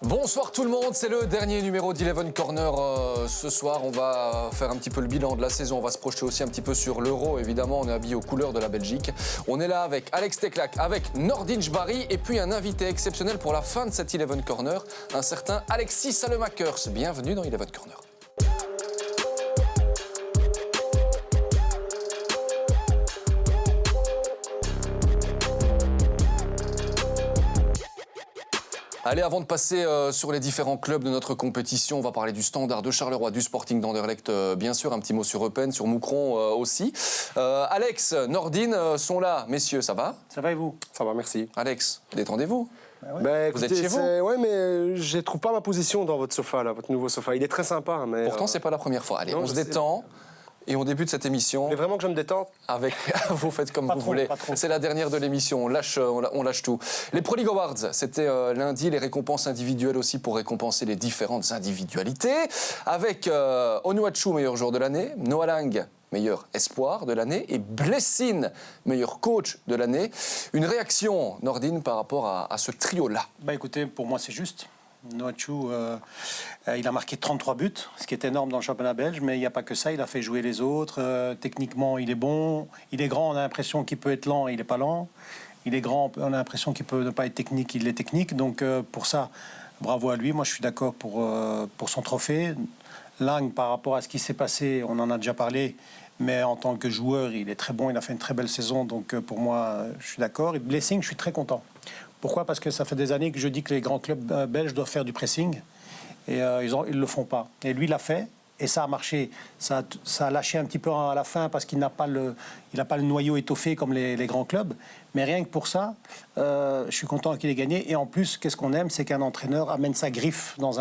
Bonsoir tout le monde, c'est le dernier numéro d'Eleven Corner ce soir. On va faire un petit peu le bilan de la saison, on va se projeter aussi un petit peu sur l'Euro. Évidemment, on est habillé aux couleurs de la Belgique. On est là avec Alex Teclac, avec Nordin Jbari et puis un invité exceptionnel pour la fin de cet Eleven Corner, un certain Alexis Salemakers. Bienvenue dans Eleven Corner. Allez, avant de passer sur les différents clubs de notre compétition, on va parler du Standard, de Charleroi, du Sporting d'Anderlecht, bien sûr, un petit mot sur Eupen, sur Moucron aussi. Alex, Nordin sont là. Messieurs, ça va ? Ça va et vous ? Ça va, merci. Alex, détendez-vous. Bah, vous écoutez, êtes chez vous ? Ouais, mais je ne trouve pas ma position dans votre sofa, là, votre nouveau sofa. Il est très sympa, mais... Pourtant, c'est pas la première fois. Allez, non, on se détend. Et on débute cette émission. Vous voulez vraiment que je me détende ? Avec, vous faites comme pas vous trop, voulez. pas trop. C'est la dernière de l'émission. On lâche tout. Les Pro League Awards, c'était lundi. Les récompenses individuelles aussi pour récompenser les différentes individualités. Avec Onuachu, meilleur joueur de l'année. Noah Lang, meilleur espoir de l'année. Et Blessing, meilleur coach de l'année. Une réaction, Nordin, par rapport à ce trio-là ? Écoutez, pour moi, c'est juste. Noachu, il a marqué 33 buts, ce qui est énorme dans le championnat belge, mais il n'y a pas que ça, il a fait jouer les autres. Techniquement, il est bon. Il est grand, on a l'impression qu'il peut être lent, il n'est pas lent. Il est grand, on a l'impression qu'il peut ne pas être technique, il est technique. Donc pour ça, bravo à lui. Moi, je suis d'accord pour son trophée. Lang, par rapport à ce qui s'est passé, on en a déjà parlé, mais en tant que joueur, il est très bon, il a fait une très belle saison. Donc pour moi, je suis d'accord. Et Blessing, je suis très content. Pourquoi ? Parce que ça fait des années que je dis que les grands clubs belges doivent faire du pressing et ils ne le font pas. Et lui, il l'a fait et ça a marché. Ça a lâché un petit peu à la fin parce qu'il n'a pas le noyau étoffé comme les grands clubs. Mais rien que pour ça, je suis content qu'il ait gagné. Et en plus, qu'est-ce qu'on aime ? C'est qu'un entraîneur amène sa griffe dans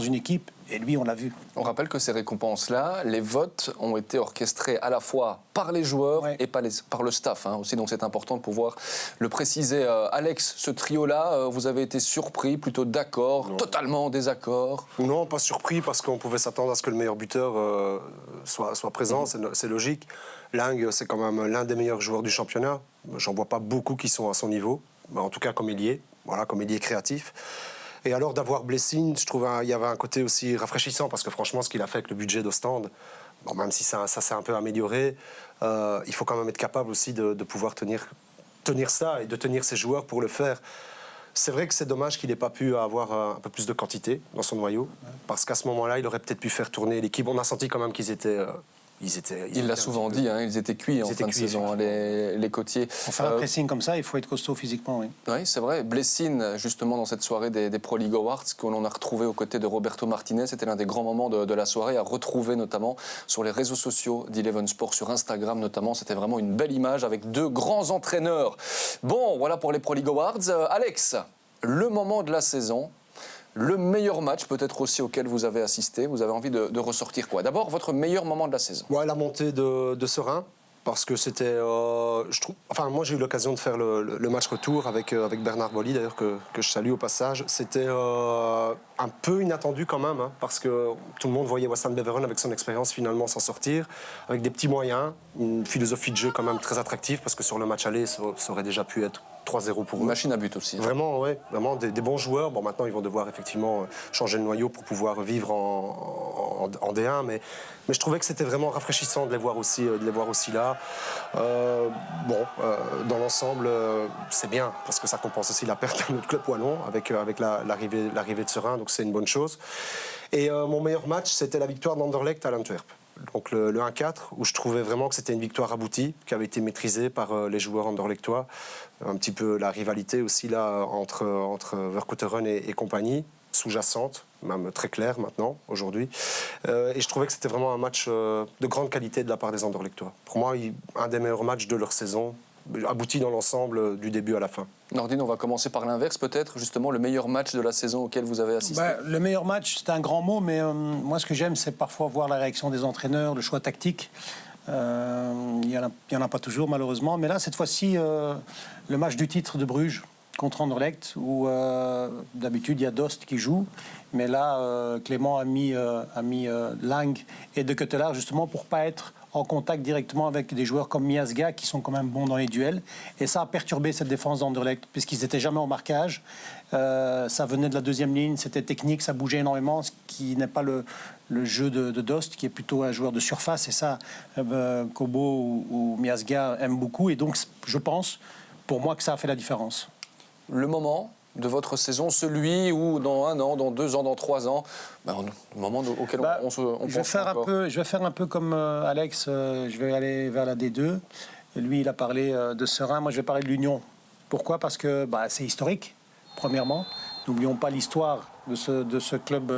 une équipe. Et lui, on l'a vu. On rappelle que ces récompenses-là, les votes ont été orchestrés à la fois par les joueurs et par le staff aussi. Donc c'est important de pouvoir le préciser. Alex, ce trio-là, vous avez été surpris, plutôt d'accord, totalement en désaccord ? Non, pas surpris, parce qu'on pouvait s'attendre à ce que le meilleur buteur soit présent, c'est logique. Lang, c'est quand même l'un des meilleurs joueurs du championnat. J'en vois pas beaucoup qui sont à son niveau, mais en tout cas comme ailier, comme ailier créatif. Et alors d'avoir Blessing, je trouve il y avait un côté aussi rafraîchissant, parce que franchement, ce qu'il a fait avec le budget d'Ostende, même si ça s'est un peu amélioré, il faut quand même être capable aussi de pouvoir tenir ça et de tenir ses joueurs pour le faire. C'est vrai que c'est dommage qu'il n'ait pas pu avoir un peu plus de quantité dans son noyau, parce qu'à ce moment-là, il aurait peut-être pu faire tourner l'équipe. On a senti quand même qu'ils étaient... Il l'a souvent dit, ils étaient cuits en fin de saison, les côtiers. Pour faire un pressing comme ça, il faut être costaud physiquement. Oui, c'est vrai. Blessing, justement, dans cette soirée des Pro League Awards, que l'on a retrouvé aux côtés de Roberto Martinez, c'était l'un des grands moments de la soirée, à retrouver notamment sur les réseaux sociaux d'Eleven Sport, sur Instagram notamment. C'était vraiment une belle image avec deux grands entraîneurs. Bon, voilà pour les Pro League Awards. Alex, le moment de la saison, le meilleur match peut-être aussi auquel vous avez assisté, vous avez envie de ressortir quoi ? D'abord, votre meilleur moment de la saison. La montée de Serein, parce que c'était, moi j'ai eu l'occasion de faire le match retour avec Bernard Bolly, d'ailleurs, que je salue au passage. C'était un peu inattendu quand même, parce que tout le monde voyait Weston Beveren avec son expérience finalement s'en sortir, avec des petits moyens, une philosophie de jeu quand même très attractive, parce que sur le match aller, ça aurait déjà pu être 3-0 pour eux. Machine à but aussi. Vraiment, vraiment des bons joueurs. Bon, maintenant, ils vont devoir effectivement changer le noyau pour pouvoir vivre en D1, mais je trouvais que c'était vraiment rafraîchissant de les voir aussi là. Dans l'ensemble, c'est bien, parce que ça compense aussi la perte de notre club wallon avec l'arrivée de Serein, donc c'est une bonne chose. Et mon meilleur match, c'était la victoire d'Anderlecht à l'Antwerp. Donc le 1-4, où je trouvais vraiment que c'était une victoire aboutie, qui avait été maîtrisée par les joueurs anderlechtois. Un petit peu la rivalité aussi là entre Verkouteren et compagnie, sous-jacente, même très claire maintenant, aujourd'hui. Et je trouvais que c'était vraiment un match de grande qualité de la part des anderlechtois. Pour moi, un des meilleurs matchs de leur saison, abouti dans l'ensemble du début à la fin. Nordin, on va commencer par l'inverse peut-être, justement le meilleur match de la saison auquel vous avez assisté. Le meilleur match, c'est un grand mot, mais moi ce que j'aime, c'est parfois voir la réaction des entraîneurs, le choix tactique. Il y en a pas toujours malheureusement, mais là cette fois-ci, le match du titre de Bruges contre Anderlecht, où d'habitude il y a Dost qui joue, mais là Clément a mis Lang et De Ketelaar justement pour pas être en contact directement avec des joueurs comme Miasga qui sont quand même bons dans les duels. Et ça a perturbé cette défense d'Anderlecht puisqu'ils n'étaient jamais au marquage. Ça venait de la deuxième ligne, c'était technique, ça bougeait énormément, ce qui n'est pas le jeu de Dost, qui est plutôt un joueur de surface. Et ça, Kobo ou Miasga aiment beaucoup. Et donc, je pense, pour moi, que ça a fait la différence. Le moment de votre saison, celui où dans 1 an, dans 2 ans, dans 3 ans, le moment auquel on pense je vais faire un peu comme Alex, je vais aller vers la D2. Lui, il a parlé de Serein, moi je vais parler de l'Union. Pourquoi ? Parce que c'est historique, premièrement. N'oublions pas l'histoire de ce club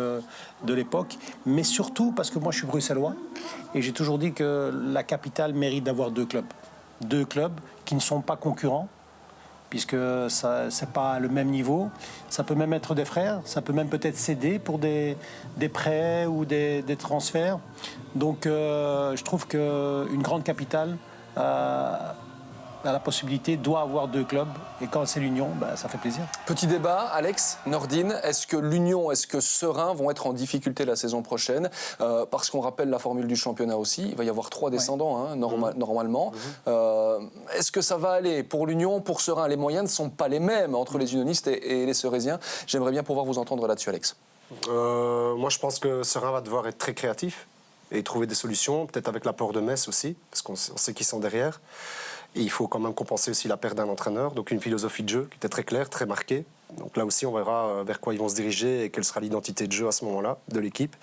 de l'époque, mais surtout parce que moi je suis bruxellois et j'ai toujours dit que la capitale mérite d'avoir 2 clubs. 2 clubs qui ne sont pas concurrents, puisque ça c'est pas le même niveau. Ça peut même être des frères, ça peut même peut-être céder pour des prêts ou des transferts. Donc je trouve qu'une grande capitale a la possibilité, doit avoir 2 clubs. Et quand c'est l'Union, ça fait plaisir. Petit débat, Alex, Nordine, est-ce que l'Union, est-ce que Serein vont être en difficulté la saison prochaine parce qu'on rappelle la formule du championnat aussi, il va y avoir 3 descendants normalement. Est-ce que ça va aller pour l'Union, pour Serein? Les moyens ne sont pas les mêmes entre les unionistes et les Sereisiens. J'aimerais bien pouvoir vous entendre là-dessus, Alex. Moi, je pense que Serein va devoir être très créatif et trouver des solutions, peut-être avec l'apport de Metz aussi, parce qu'on sait qu'ils sont derrière. Et il faut quand même compenser aussi la perte d'un entraîneur, donc une philosophie de jeu qui était très claire, très marquée. Donc là aussi, on verra vers quoi ils vont se diriger et quelle sera l'identité de jeu à ce moment-là de l'équipe.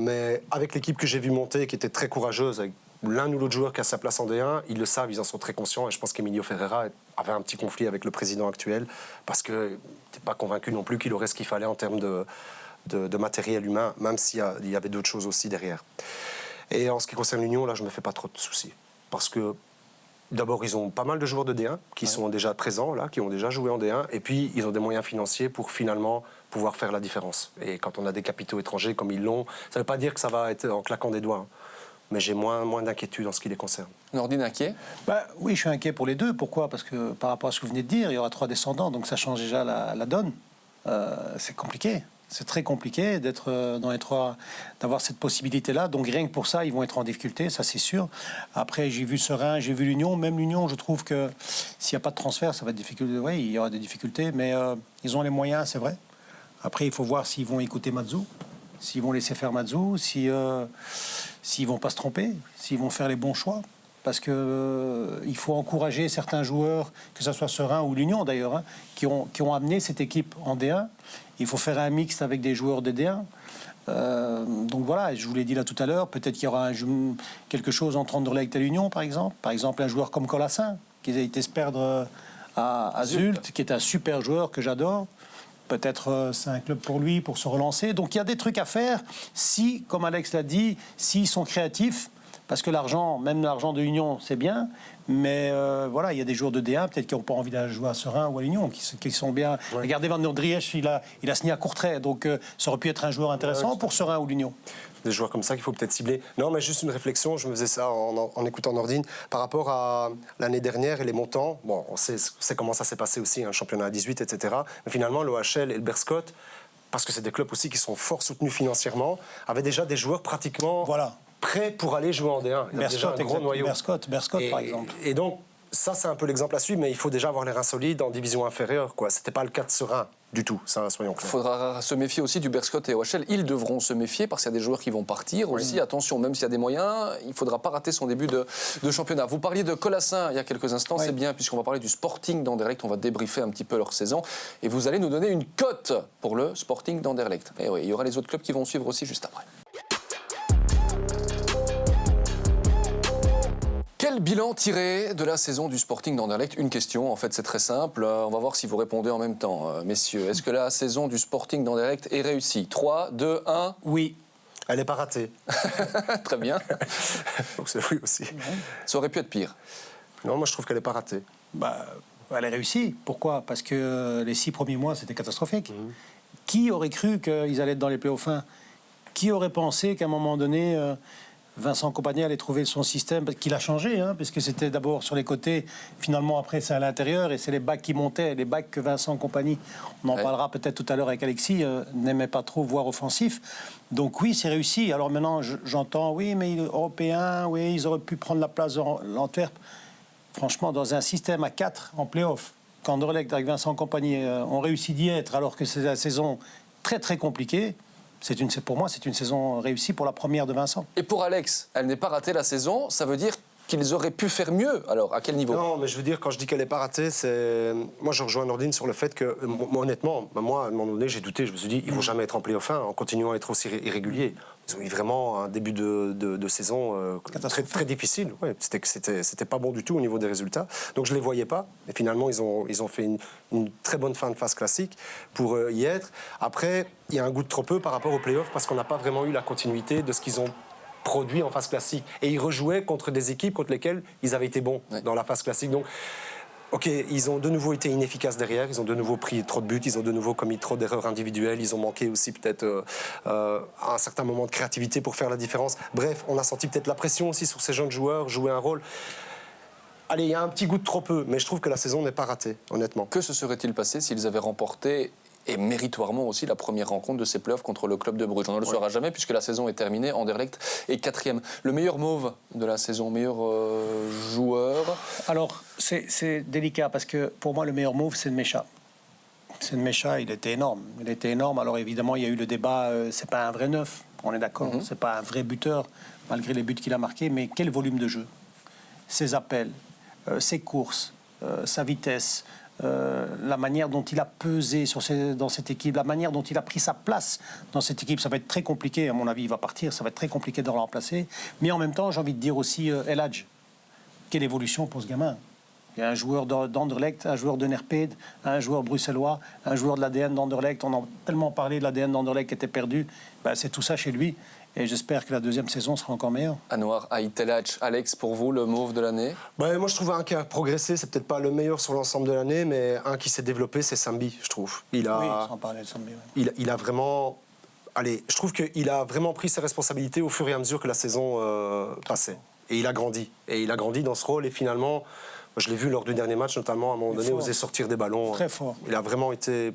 Mais avec l'équipe que j'ai vue monter, qui était très courageuse, avec l'un ou l'autre joueur qui a sa place en D1, ils le savent, ils en sont très conscients. Et je pense qu'Emilio Ferreira avait un petit conflit avec le président actuel parce qu'il n'était pas convaincu non plus qu'il aurait ce qu'il fallait en termes de matériel humain, même s'il y avait d'autres choses aussi derrière. Et en ce qui concerne l'Union, là, je ne me fais pas trop de soucis. Parce que d'abord, ils ont pas mal de joueurs de D1 qui sont déjà présents, là, qui ont déjà joué en D1. Et puis, ils ont des moyens financiers pour finalement pouvoir faire la différence. Et quand on a des capitaux étrangers comme ils l'ont, ça ne veut pas dire que ça va être en claquant des doigts. Mais j'ai moins d'inquiétude en ce qui les concerne. Nordine, inquiet ? Oui, je suis inquiet pour les 2. Pourquoi ? Parce que par rapport à ce que vous venez de dire, il y aura 3 descendants. Donc ça change déjà la donne. C'est compliqué. C'est très compliqué d'être dans les 3, d'avoir cette possibilité-là. Donc rien que pour ça, ils vont être en difficulté, ça c'est sûr. Après, j'ai vu Serein, j'ai vu l'Union. Même l'Union, je trouve que s'il n'y a pas de transfert, ça va être difficile. Oui, il y aura des difficultés, mais ils ont les moyens, c'est vrai. Après, il faut voir s'ils vont écouter Mazzou, s'ils vont laisser faire Mazzou, s'ils ne vont pas se tromper, s'ils vont faire les bons choix. Parce qu'il faut encourager certains joueurs, que ce soit Serein ou l'Union d'ailleurs, qui ont amené cette équipe en D1. Il faut faire un mixte avec des joueurs de D1. Donc voilà, je vous l'ai dit là tout à l'heure, peut-être qu'il y aura quelque chose entre Anderlecht et l'Union, par exemple. Par exemple, un joueur comme Colassin, qui a été se perdre à Zult, qui est un super joueur que j'adore. Peut-être c'est un club pour lui, pour se relancer. Donc il y a des trucs à faire si, comme Alex l'a dit, s'ils sont créatifs. Parce que l'argent, même l'argent de l'Union, c'est bien. Mais voilà, il y a des joueurs de D1, peut-être qui n'ont pas envie d'aller jouer à Serein ou à l'Union, qui sont bien. Ouais. Regardez Van der Driesch, il a signé à Courtrai. Donc ça aurait pu être un joueur intéressant pour Serein ou l'Union. Des joueurs comme ça qu'il faut peut-être cibler. Non, mais juste une réflexion, je me faisais ça en écoutant Nordine, par rapport à l'année dernière et les montants. Bon, on sait comment ça s'est passé aussi, un championnat à 18, etc. Mais finalement, l'OHL et le Berscott, parce que c'est des clubs aussi qui sont fort soutenus financièrement, avaient déjà des joueurs pratiquement prêts pour aller jouer en D1. Il y a déjà un gros noyau. Berscott par exemple. Et donc, ça, c'est un peu l'exemple à suivre, mais il faut déjà avoir les reins solides en division inférieure. Ce n'était pas le cas de Serein du tout, ça, soyons clairs. Il faudra se méfier aussi du Berscott et OHL. Ils devront se méfier parce qu'il y a des joueurs qui vont partir aussi. Attention, même s'il y a des moyens, il ne faudra pas rater son début de championnat. Vous parliez de Colassin il y a quelques instants, c'est bien, puisqu'on va parler du Sporting d'Anderlecht. On va débriefer un petit peu leur saison. Et vous allez nous donner une cote pour le Sporting d'Anderlecht. Et oui, il y aura les autres clubs qui vont suivre aussi juste après. Quel bilan tirer de la saison du Sporting d'Anderlecht ? Une question, en fait, c'est très simple. On va voir si vous répondez en même temps, messieurs. Est-ce que la saison du Sporting d'Anderlecht est réussie ? 3, 2, 1 ? Oui. Elle n'est pas ratée. Très bien. Donc c'est oui aussi. Ça aurait pu être pire. Non, moi je trouve qu'elle n'est pas ratée. Elle est réussie. Pourquoi ? Parce que les 6 premiers mois, c'était catastrophique. Qui aurait cru qu'ils allaient être dans les playoffs ? Qui aurait pensé qu'à un moment donné... Vincent Kompany allait trouver son système, qu'il a changé, hein, parce que c'était d'abord sur les côtés, finalement après c'est à l'intérieur, et c'est les backs qui montaient, les backs que Vincent Kompany, on en parlera peut-être tout à l'heure avec Alexis, n'aimait pas trop voir offensif. Donc oui, c'est réussi. Alors maintenant, j'entends, oui, mais européens, oui, ils auraient pu prendre la place de l'Antwerp. Franchement, dans un système à 4 en play-off, quand Anderlecht avec Vincent Kompany ont réussi d'y être, alors que c'est la saison très très compliquée, pour moi, c'est une saison réussie pour la première de Vincent. Et pour Alex, elle n'est pas ratée la saison, ça veut dire qu'ils auraient pu faire mieux. Alors, à quel niveau? Non, mais je veux dire, quand je dis qu'elle n'est pas ratée, c'est... Moi, je rejoins Nordine sur le fait que, honnêtement, moi, à un moment donné, j'ai douté. Je me suis dit, ils ne vont jamais être en play-off 1 en continuant à être aussi irréguliers. Ils ont eu vraiment un début de saison très, très difficile. Ouais, c'était pas bon du tout au niveau des résultats. Donc, je ne les voyais pas. Et finalement, ils ont fait une très bonne fin de phase classique pour y être. Après, il y a un goût de trop peu par rapport aux play-offs parce qu'on n'a pas vraiment eu la continuité de ce qu'ils ont produit en phase classique. Et ils rejouaient contre des équipes contre lesquelles ils avaient été bons dans la phase classique. Donc, ok, ils ont de nouveau été inefficaces derrière, ils ont de nouveau pris trop de buts, ils ont de nouveau commis trop d'erreurs individuelles, ils ont manqué aussi peut-être à un certain moment de créativité pour faire la différence. Bref, on a senti peut-être la pression aussi sur ces jeunes joueurs, jouer un rôle. Allez, il y a un petit goût de trop peu, mais je trouve que la saison n'est pas ratée, honnêtement. Que se serait-il passé s'ils avaient remporté et méritoirement aussi la première rencontre de ces playoffs contre le club de Bruges? On ne le saura jamais puisque la saison est terminée. Anderlecht est 4e. Le meilleur mauve de la saison, meilleur joueur? Alors, c'est délicat parce que pour moi, le meilleur mauve, c'est Nmecha. C'est Nmecha, il était énorme. Il était énorme. Alors évidemment, il y a eu le débat, c'est pas un vrai neuf, on est d'accord. C'est pas un vrai buteur, malgré les buts qu'il a marqués. Mais quel volume de jeu? Ses appels, ses courses, sa vitesse, la manière dont il a pesé dans cette équipe, la manière dont il a pris sa place dans cette équipe, ça va être très compliqué. À mon avis, il va partir, ça va être très compliqué de le remplacer. Mais en même temps, j'ai envie de dire aussi El Hadj. Quelle évolution pour ce gamin. Il y a un joueur d'Anderlecht, un joueur de Nerped, un joueur bruxellois, un joueur de l'ADN d'Anderlecht. On a tellement parlé de l'ADN d'Anderlecht qui était perdu. Ben, c'est tout ça chez lui. Et j'espère que la deuxième saison sera encore meilleure. Anouar Ait El Hadj. Alex, pour vous, le mauve de l'année? Moi, je trouve un qui a progressé, c'est peut-être pas le meilleur sur l'ensemble de l'année, mais un qui s'est développé, c'est Sambi, je trouve. Oui, sans parler de Sambi. Ouais. Il a vraiment... Allez, je trouve qu'il a vraiment pris ses responsabilités au fur et à mesure que la saison passait. Et il a grandi. Et il a grandi dans ce rôle. Et finalement, je l'ai vu lors du dernier match, notamment, à un moment donné, oser sortir des ballons. Très fort. Il a vraiment été...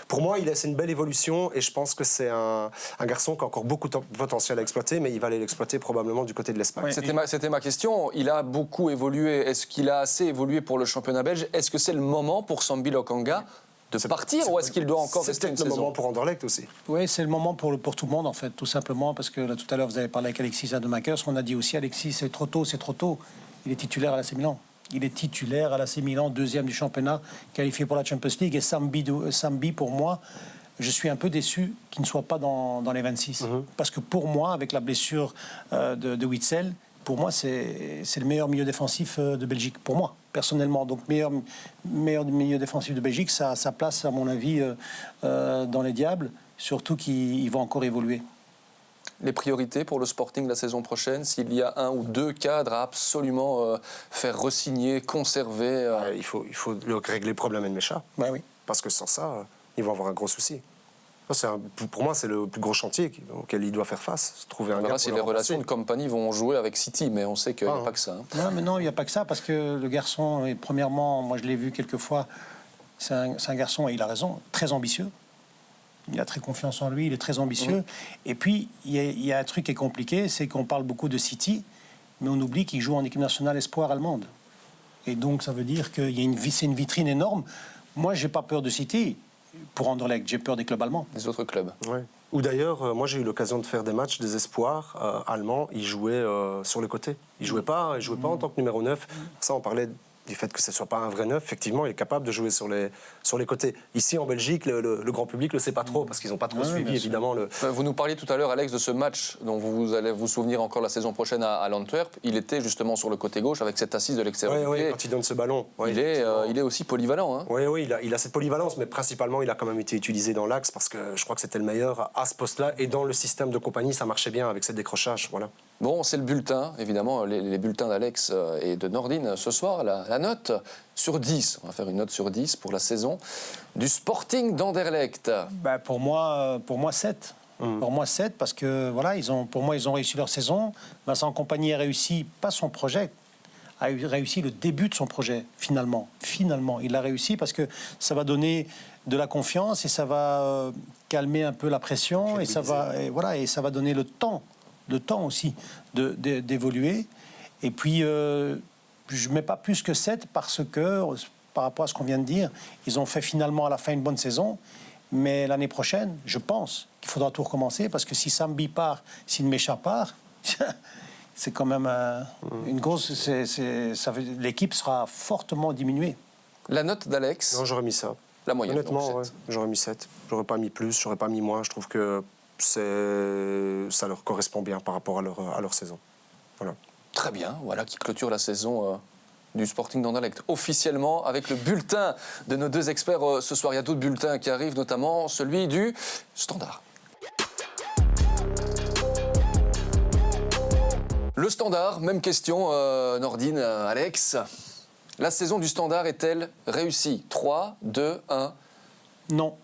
Pour moi, c'est une belle évolution et je pense que c'est un garçon qui a encore beaucoup de potentiel à exploiter, mais il va aller l'exploiter probablement du côté de l'Espagne. Oui, c'était ma question. Il a beaucoup évolué. Est-ce qu'il a assez évolué pour le championnat belge? Est-ce que c'est le moment pour Sambi Lokanga de partir ou est-ce qu'il doit encore rester une saison? C'est le moment pour Anderlecht aussi. Oui, c'est le moment pour tout le monde en fait, tout simplement parce que là, tout à l'heure vous avez parlé avec Alexis Sademakers, on a dit aussi Alexis c'est trop tôt. Il est titulaire à l'AC Milan. Il est titulaire à l'AC Milan, deuxième du championnat, qualifié pour la Champions League. Et Sambi, pour moi, je suis un peu déçu qu'il ne soit pas dans les 26. Parce que pour moi, avec la blessure de Witsel, pour moi, c'est le meilleur milieu défensif de Belgique. Pour moi, personnellement. Donc, meilleur milieu défensif de Belgique, ça a sa place, à mon avis, dans les Diables. Surtout qu'il va encore évoluer. Les priorités pour le Sporting la saison prochaine, s'il y a un ou deux cadres à absolument faire re-signer, conserver il faut régler le problème de Nmecha. Ben oui. Parce que sans ça, ils vont avoir un gros souci. Pour moi, c'est le plus gros chantier auquel il doit faire face. Trouver un gars si les relations de Kompany vont jouer avec City, mais on sait qu'il n'y a pas que ça. Non, mais non, il n'y a pas que ça, parce que le garçon, premièrement, moi je l'ai vu quelques fois, c'est un garçon, et il a raison, très ambitieux. Il a très confiance en lui, il est très ambitieux. Et puis, il y a un truc qui est compliqué, c'est qu'on parle beaucoup de City, mais on oublie qu'il joue en équipe nationale espoir allemande. Et donc, ça veut dire que c'est une vitrine énorme. Moi, je n'ai pas peur de City pour Anderlecht, j'ai peur des clubs allemands. Des autres clubs. Ouais. Ou d'ailleurs, moi j'ai eu l'occasion de faire des matchs des espoirs allemands, ils jouaient sur les côtés. Ils ne jouaient pas en tant que numéro 9. Ça, on parlait du fait que ce ne soit pas un vrai neuf, effectivement, il est capable de jouer sur les côtés. Ici, en Belgique, le grand public ne le sait pas trop, parce qu'ils n'ont pas trop suivi, évidemment. Vous nous parliez tout à l'heure, Alex, de ce match dont vous allez vous souvenir encore la saison prochaine à l'Antwerp. Il était justement sur le côté gauche, avec cette assise de l'extérieur. Oui, quand il donne ce ballon. Ouais, il est aussi polyvalent. Hein. Oui, il a cette polyvalence, mais principalement, il a quand même été utilisé dans l'axe, parce que je crois que c'était le meilleur à ce poste-là, et dans le système de Kompany, ça marchait bien avec ses décrochages. Voilà. Bon, c'est le bulletin, évidemment, les bulletins d'Alex et de Nordine ce soir. La note sur 10, on va faire une note sur 10 pour la saison du Sporting d'Anderlecht. Pour moi 7. Pour moi, 7, parce que voilà, pour moi, ils ont réussi leur saison. Vincent Kompany a réussi, pas son projet, a réussi le début de son projet, finalement. Finalement, il l'a réussi parce que ça va donner de la confiance et ça va calmer un peu la pression et ça va donner le temps aussi d'évoluer. Et puis, je ne mets pas plus que 7 parce que, par rapport à ce qu'on vient de dire, ils ont fait finalement à la fin une bonne saison. Mais l'année prochaine, je pense qu'il faudra tout recommencer parce que si Sambi part, si Nmecha part, c'est quand même une grosse... l'équipe sera fortement diminuée. La note d'Alex? Non, j'aurais mis ça. La moyenne. Honnêtement, ouais, j'aurais mis 7. J'aurais pas mis plus, j'aurais pas mis moins. Je trouve que ça leur correspond bien par rapport à leur saison. Voilà. Très bien, voilà qui clôture la saison du Sporting d'Anderlecht. Officiellement, avec le bulletin de nos deux experts ce soir. Il y a d'autres bulletins qui arrivent, notamment celui du Standard. Le Standard, même question, Nordine, Alex. La saison du Standard est-elle réussie? 3, 2, 1. Non,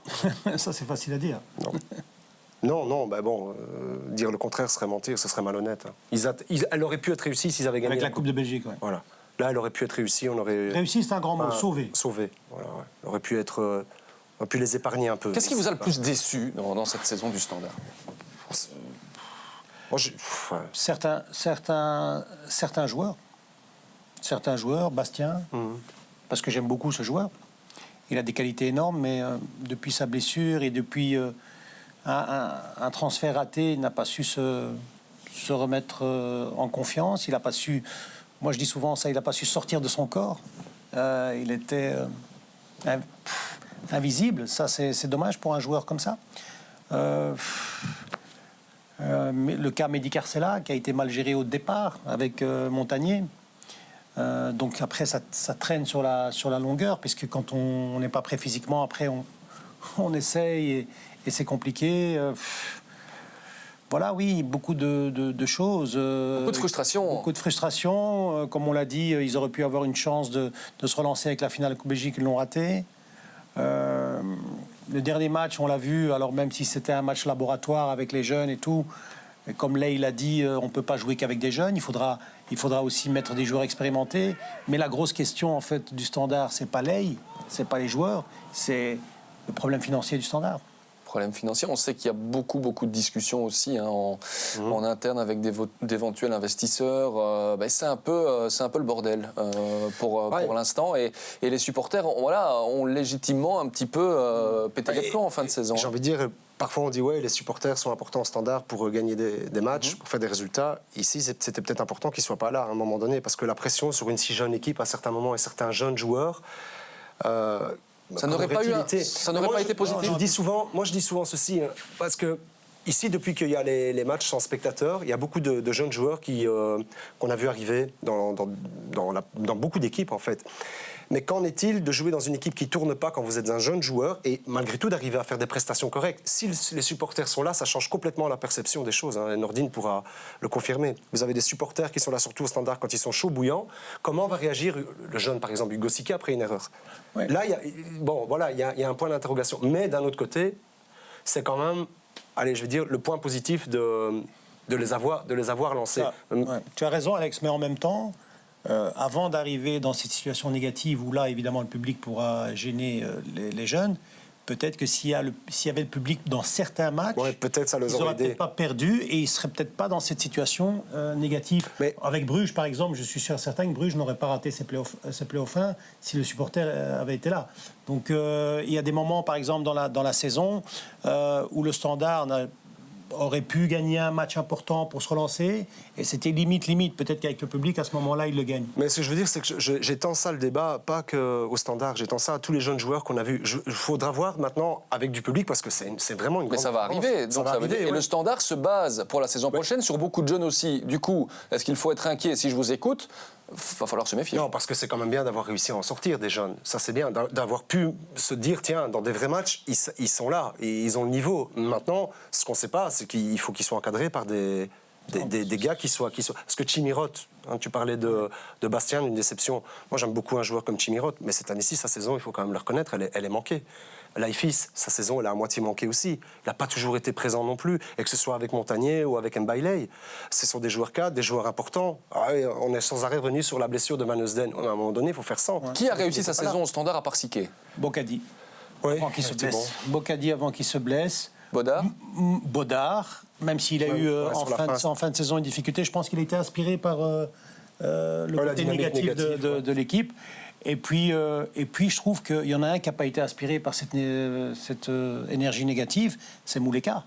ça c'est facile à dire. Non, dire le contraire serait mentir, ce serait malhonnête. Elle aurait pu être réussie s'ils avaient gagné. Avec la Coupe de Belgique, oui. Voilà. Là, elle aurait pu être réussie, on aurait... Réussi, c'est un grand mot, sauvé. Sauvé, voilà, ouais. On aurait pu les épargner un peu. Qu'est-ce qui vous a le plus déçu dans cette saison du Standard? Certains joueurs. Certains joueurs, Bastien, parce que j'aime beaucoup ce joueur. Il a des qualités énormes, mais depuis sa blessure et depuis un transfert raté, il n'a pas su se remettre en confiance. Il n'a pas su, moi je dis souvent ça, il n'a pas su sortir de son corps. Il était invisible. Ça, c'est dommage pour un joueur comme ça. Le cas Mehdi Carcella, qui a été mal géré au départ avec Montagnier. Donc après, ça traîne sur la longueur, puisque quand on n'est pas prêt physiquement, après on essaye et c'est compliqué. Voilà, oui, beaucoup de choses. Beaucoup de frustration. Beaucoup de frustration. Comme on l'a dit, ils auraient pu avoir une chance de se relancer avec la finale de Coupe Belgique, ils l'ont raté. Le dernier match, on l'a vu, alors même si c'était un match laboratoire avec les jeunes et tout, et comme Lay l'a dit, on ne peut pas jouer qu'avec des jeunes, il faudra aussi mettre des joueurs expérimentés. Mais la grosse question en fait du Standard, c'est pas Lay, c'est pas les joueurs, c'est le problème financier du Standard. Problème financier. On sait qu'il y a beaucoup de discussions aussi en interne avec d'éventuels investisseurs. C'est un peu le bordel pour l'instant. Et les supporters ont légitimement un petit peu pété les plombs en fin de saison. J'ai envie de dire, parfois on dit les supporters sont importants au Standard pour gagner des matchs, pour faire des résultats. Ici, c'était peut-être important qu'ils ne soient pas là à un moment donné, parce que la pression sur une si jeune équipe à certains moments et certains jeunes joueurs... ça n'aurait pas été positif. Je dis souvent ceci, parce que ici, depuis qu'il y a les matchs sans spectateurs, il y a beaucoup de jeunes joueurs qu'on a vu arriver dans beaucoup d'équipes, en fait. Mais qu'en est-il de jouer dans une équipe qui ne tourne pas quand vous êtes un jeune joueur et malgré tout d'arriver à faire des prestations correctes? Si les supporters sont là, ça change complètement la perception des choses. Nordine pourra le confirmer. Vous avez des supporters qui sont là surtout au Standard quand ils sont chauds bouillants. Comment va réagir le jeune, par exemple, Hugo Sika, après une erreur? Ouais. Là, il y a un point d'interrogation. Mais d'un autre côté, c'est quand même, le point positif de les avoir lancés. Tu as raison, Alex, mais en même temps... avant d'arriver dans cette situation négative où là, évidemment, le public pourra gêner les jeunes, peut-être que s'il y avait le public dans certains matchs, peut-être ça les ils n'auraient peut-être pas perdu et ils ne seraient peut-être pas dans cette situation négative. Mais avec Bruges, par exemple, je suis certain que Bruges n'aurait pas raté ses playoffs 1 si le supporter avait été là. Donc il y a des moments, par exemple, dans la saison où le Standard aurait pu gagner un match important pour se relancer et c'était limite. Peut-être qu'avec le public, à ce moment-là, il le gagne. Mais ce que je veux dire, c'est que j'étends ça le débat, pas qu'au Standard, j'étends ça à tous les jeunes joueurs qu'on a vus. Il faudra voir maintenant avec du public parce que c'est vraiment une grande... Mais ça va arriver. Donc ça va arriver, Et le Standard se base pour la saison prochaine sur beaucoup de jeunes aussi. Du coup, est-ce qu'il faut être inquiet? Si je vous écoute, il va falloir se méfier. Non, parce que c'est quand même bien d'avoir réussi à en sortir des jeunes. Ça, c'est bien. D'avoir pu se dire, tiens, dans des vrais matchs, ils sont là, et ils ont le niveau. Maintenant, ce qu'on ne sait pas, c'est qu'il faut qu'ils soient encadrés par des gars qui soient... Parce que Chimirot, tu parlais de Bastien, une déception. Moi, j'aime beaucoup un joueur comme Chimirot, mais cette année-ci, sa saison, il faut quand même le reconnaître, elle est manquée. Laïfis, sa saison, elle a à moitié manqué aussi. Il n'a pas toujours été présent non plus, et que ce soit avec Montagnier ou avec Mbailey. Ce sont des joueurs cadres, des joueurs importants. On est sans arrêt revenu sur la blessure de Van Heusden. À un moment donné, il faut faire sans. Qui a réussi sa saison au Standard à part Siquet? Bocadi. Oui, Avant qu'il se blesse. Bocadi avant qu'il se blesse. Bodard? Bodard, même s'il a eu en fin de saison une difficulté, je pense qu'il a été inspiré par le côté négatif de l'équipe. Et puis, je trouve qu'il y en a un qui n'a pas été aspiré par cette énergie négative, c'est Mouleka,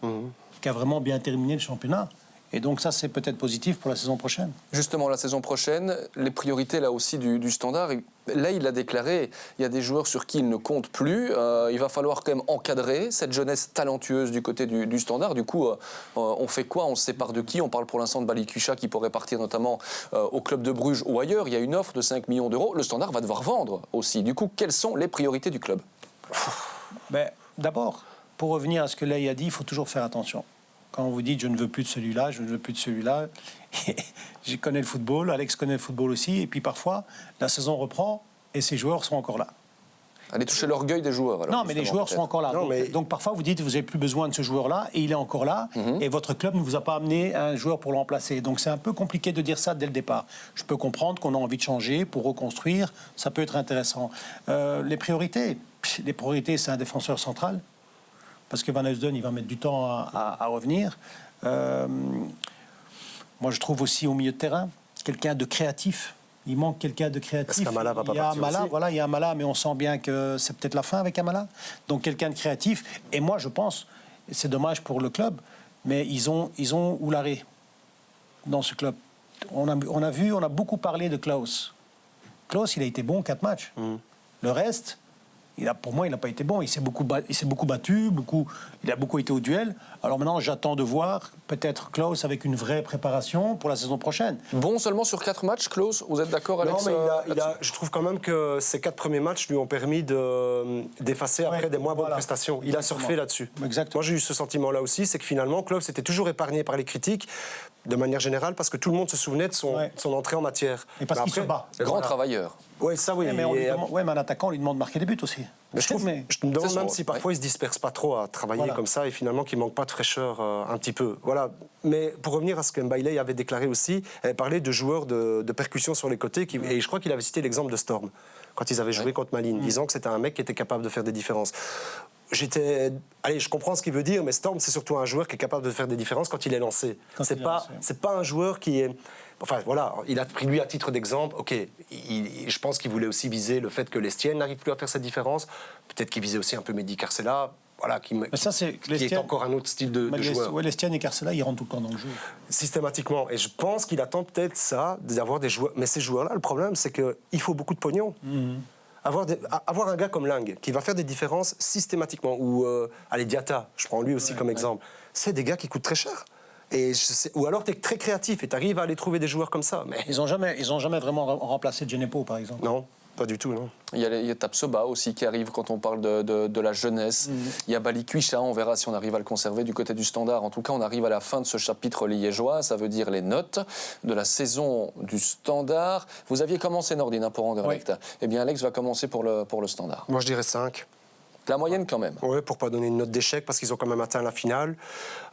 qui a vraiment bien terminé le championnat. Et donc ça, c'est peut-être positif pour la saison prochaine. Justement, la saison prochaine, les priorités là aussi du Standard. Là, il a déclaré, il y a des joueurs sur qui il ne compte plus. Il va falloir quand même encadrer cette jeunesse talentueuse du côté du Standard. Du coup, on fait quoi? On se sépare de qui? On parle pour l'instant de Balikwisha qui pourrait partir notamment au club de Bruges ou ailleurs. Il y a une offre de 5 millions d'euros. Le Standard va devoir vendre aussi. Du coup, quelles sont les priorités du club? D'abord, pour revenir à ce que Lay a dit, il faut toujours faire attention. Quand vous dites « je ne veux plus de celui-là, je ne veux plus de celui-là », je connais le football, Alex connaît le football aussi, et puis parfois, la saison reprend et ces joueurs sont encore là. Allez toucher l'orgueil des joueurs. Alors, non, mais les joueurs sont encore là. Donc parfois, vous dites « vous n'avez plus besoin de ce joueur-là » et il est encore là, et votre club ne vous a pas amené un joueur pour le remplacer. Donc c'est un peu compliqué de dire ça dès le départ. Je peux comprendre qu'on a envie de changer pour reconstruire, ça peut être intéressant. Les priorités, c'est un défenseur central. Parce que Van Heusden, il va mettre du temps à revenir. Moi, je trouve aussi au milieu de terrain, quelqu'un de créatif. Il manque quelqu'un de créatif. Est-ce qu'Amala va pas partir aussi ? Voilà, il y a Amala, mais on sent bien que c'est peut-être la fin avec Amala. Donc, quelqu'un de créatif. Et moi, je pense, c'est dommage pour le club, mais ils ont Oularé dans ce club. On a beaucoup parlé de Klaus. Klaus, il a été bon 4 matchs. Le reste... pour moi, il n'a pas été bon. Il s'est beaucoup battu, il a beaucoup été au duel. Alors maintenant, j'attends de voir peut-être Klaus avec une vraie préparation pour la saison prochaine. Bon seulement sur 4 matchs, Klaus? Vous êtes d'accord, Alex? Non, mais je trouve quand même que ces 4 premiers matchs lui ont permis d'effacer après des moins bonnes prestations. Il a surfé là-dessus. Exactement. Moi, j'ai eu ce sentiment-là aussi, c'est que finalement, Klaus était toujours épargné par les critiques, de manière générale, parce que tout le monde se souvenait de son entrée en matière. Et parce qu'il se bat. Grand travailleur. Oui, ça oui. Mais un attaquant, on lui demande de marquer des buts aussi. Je me demande même si parfois il se disperse pas trop à travailler comme ça et finalement qu'il manque pas de fraîcheur un petit peu. Voilà. Mais pour revenir à ce que Mbailey avait déclaré aussi, elle parlait de joueurs de percussion sur les côtés et je crois qu'il avait cité l'exemple de Storm quand ils avaient joué contre Malines, disant que c'était un mec qui était capable de faire des différences. Je comprends ce qu'il veut dire, mais Storm, c'est surtout un joueur qui est capable de faire des différences quand il est lancé. C'est pas un joueur qui est... Enfin, voilà, il a pris lui à titre d'exemple. OK, je pense qu'il voulait aussi viser le fait que l'Estienne n'arrive plus à faire cette différence. Peut-être qu'il visait aussi un peu Mehdi Carcela, voilà, qui est encore un autre style de joueur. Ouais, l'Estienne et Carcela, ils rentrent tout le temps dans le jeu. Systématiquement. Et je pense qu'il attend peut-être ça, d'avoir des joueurs... Mais ces joueurs-là, le problème, c'est qu'il faut beaucoup de pognon. Avoir un gars comme Lang qui va faire des différences systématiquement, ou Diatta, je prends lui aussi comme exemple, c'est des gars qui coûtent très cher. Ou alors tu es très créatif et tu arrives à aller trouver des joueurs comme ça. Mais... Ils n'ont jamais vraiment remplacé Djenepo, par exemple. Non, pas du tout, non. Il y a Tapsoba aussi qui arrive quand on parle de la jeunesse. Il y a Balikwisha, on verra si on arrive à le conserver du côté du Standard. En tout cas, on arrive à la fin de ce chapitre liégeois, ça veut dire les notes de la saison du Standard. Vous aviez commencé, Nordine, pour Anderlecht. Eh bien, Alex va commencer pour le Standard. Moi, je dirais 5. La moyenne quand même. Oui, pour ne pas donner une note d'échec, parce qu'ils ont quand même atteint la finale.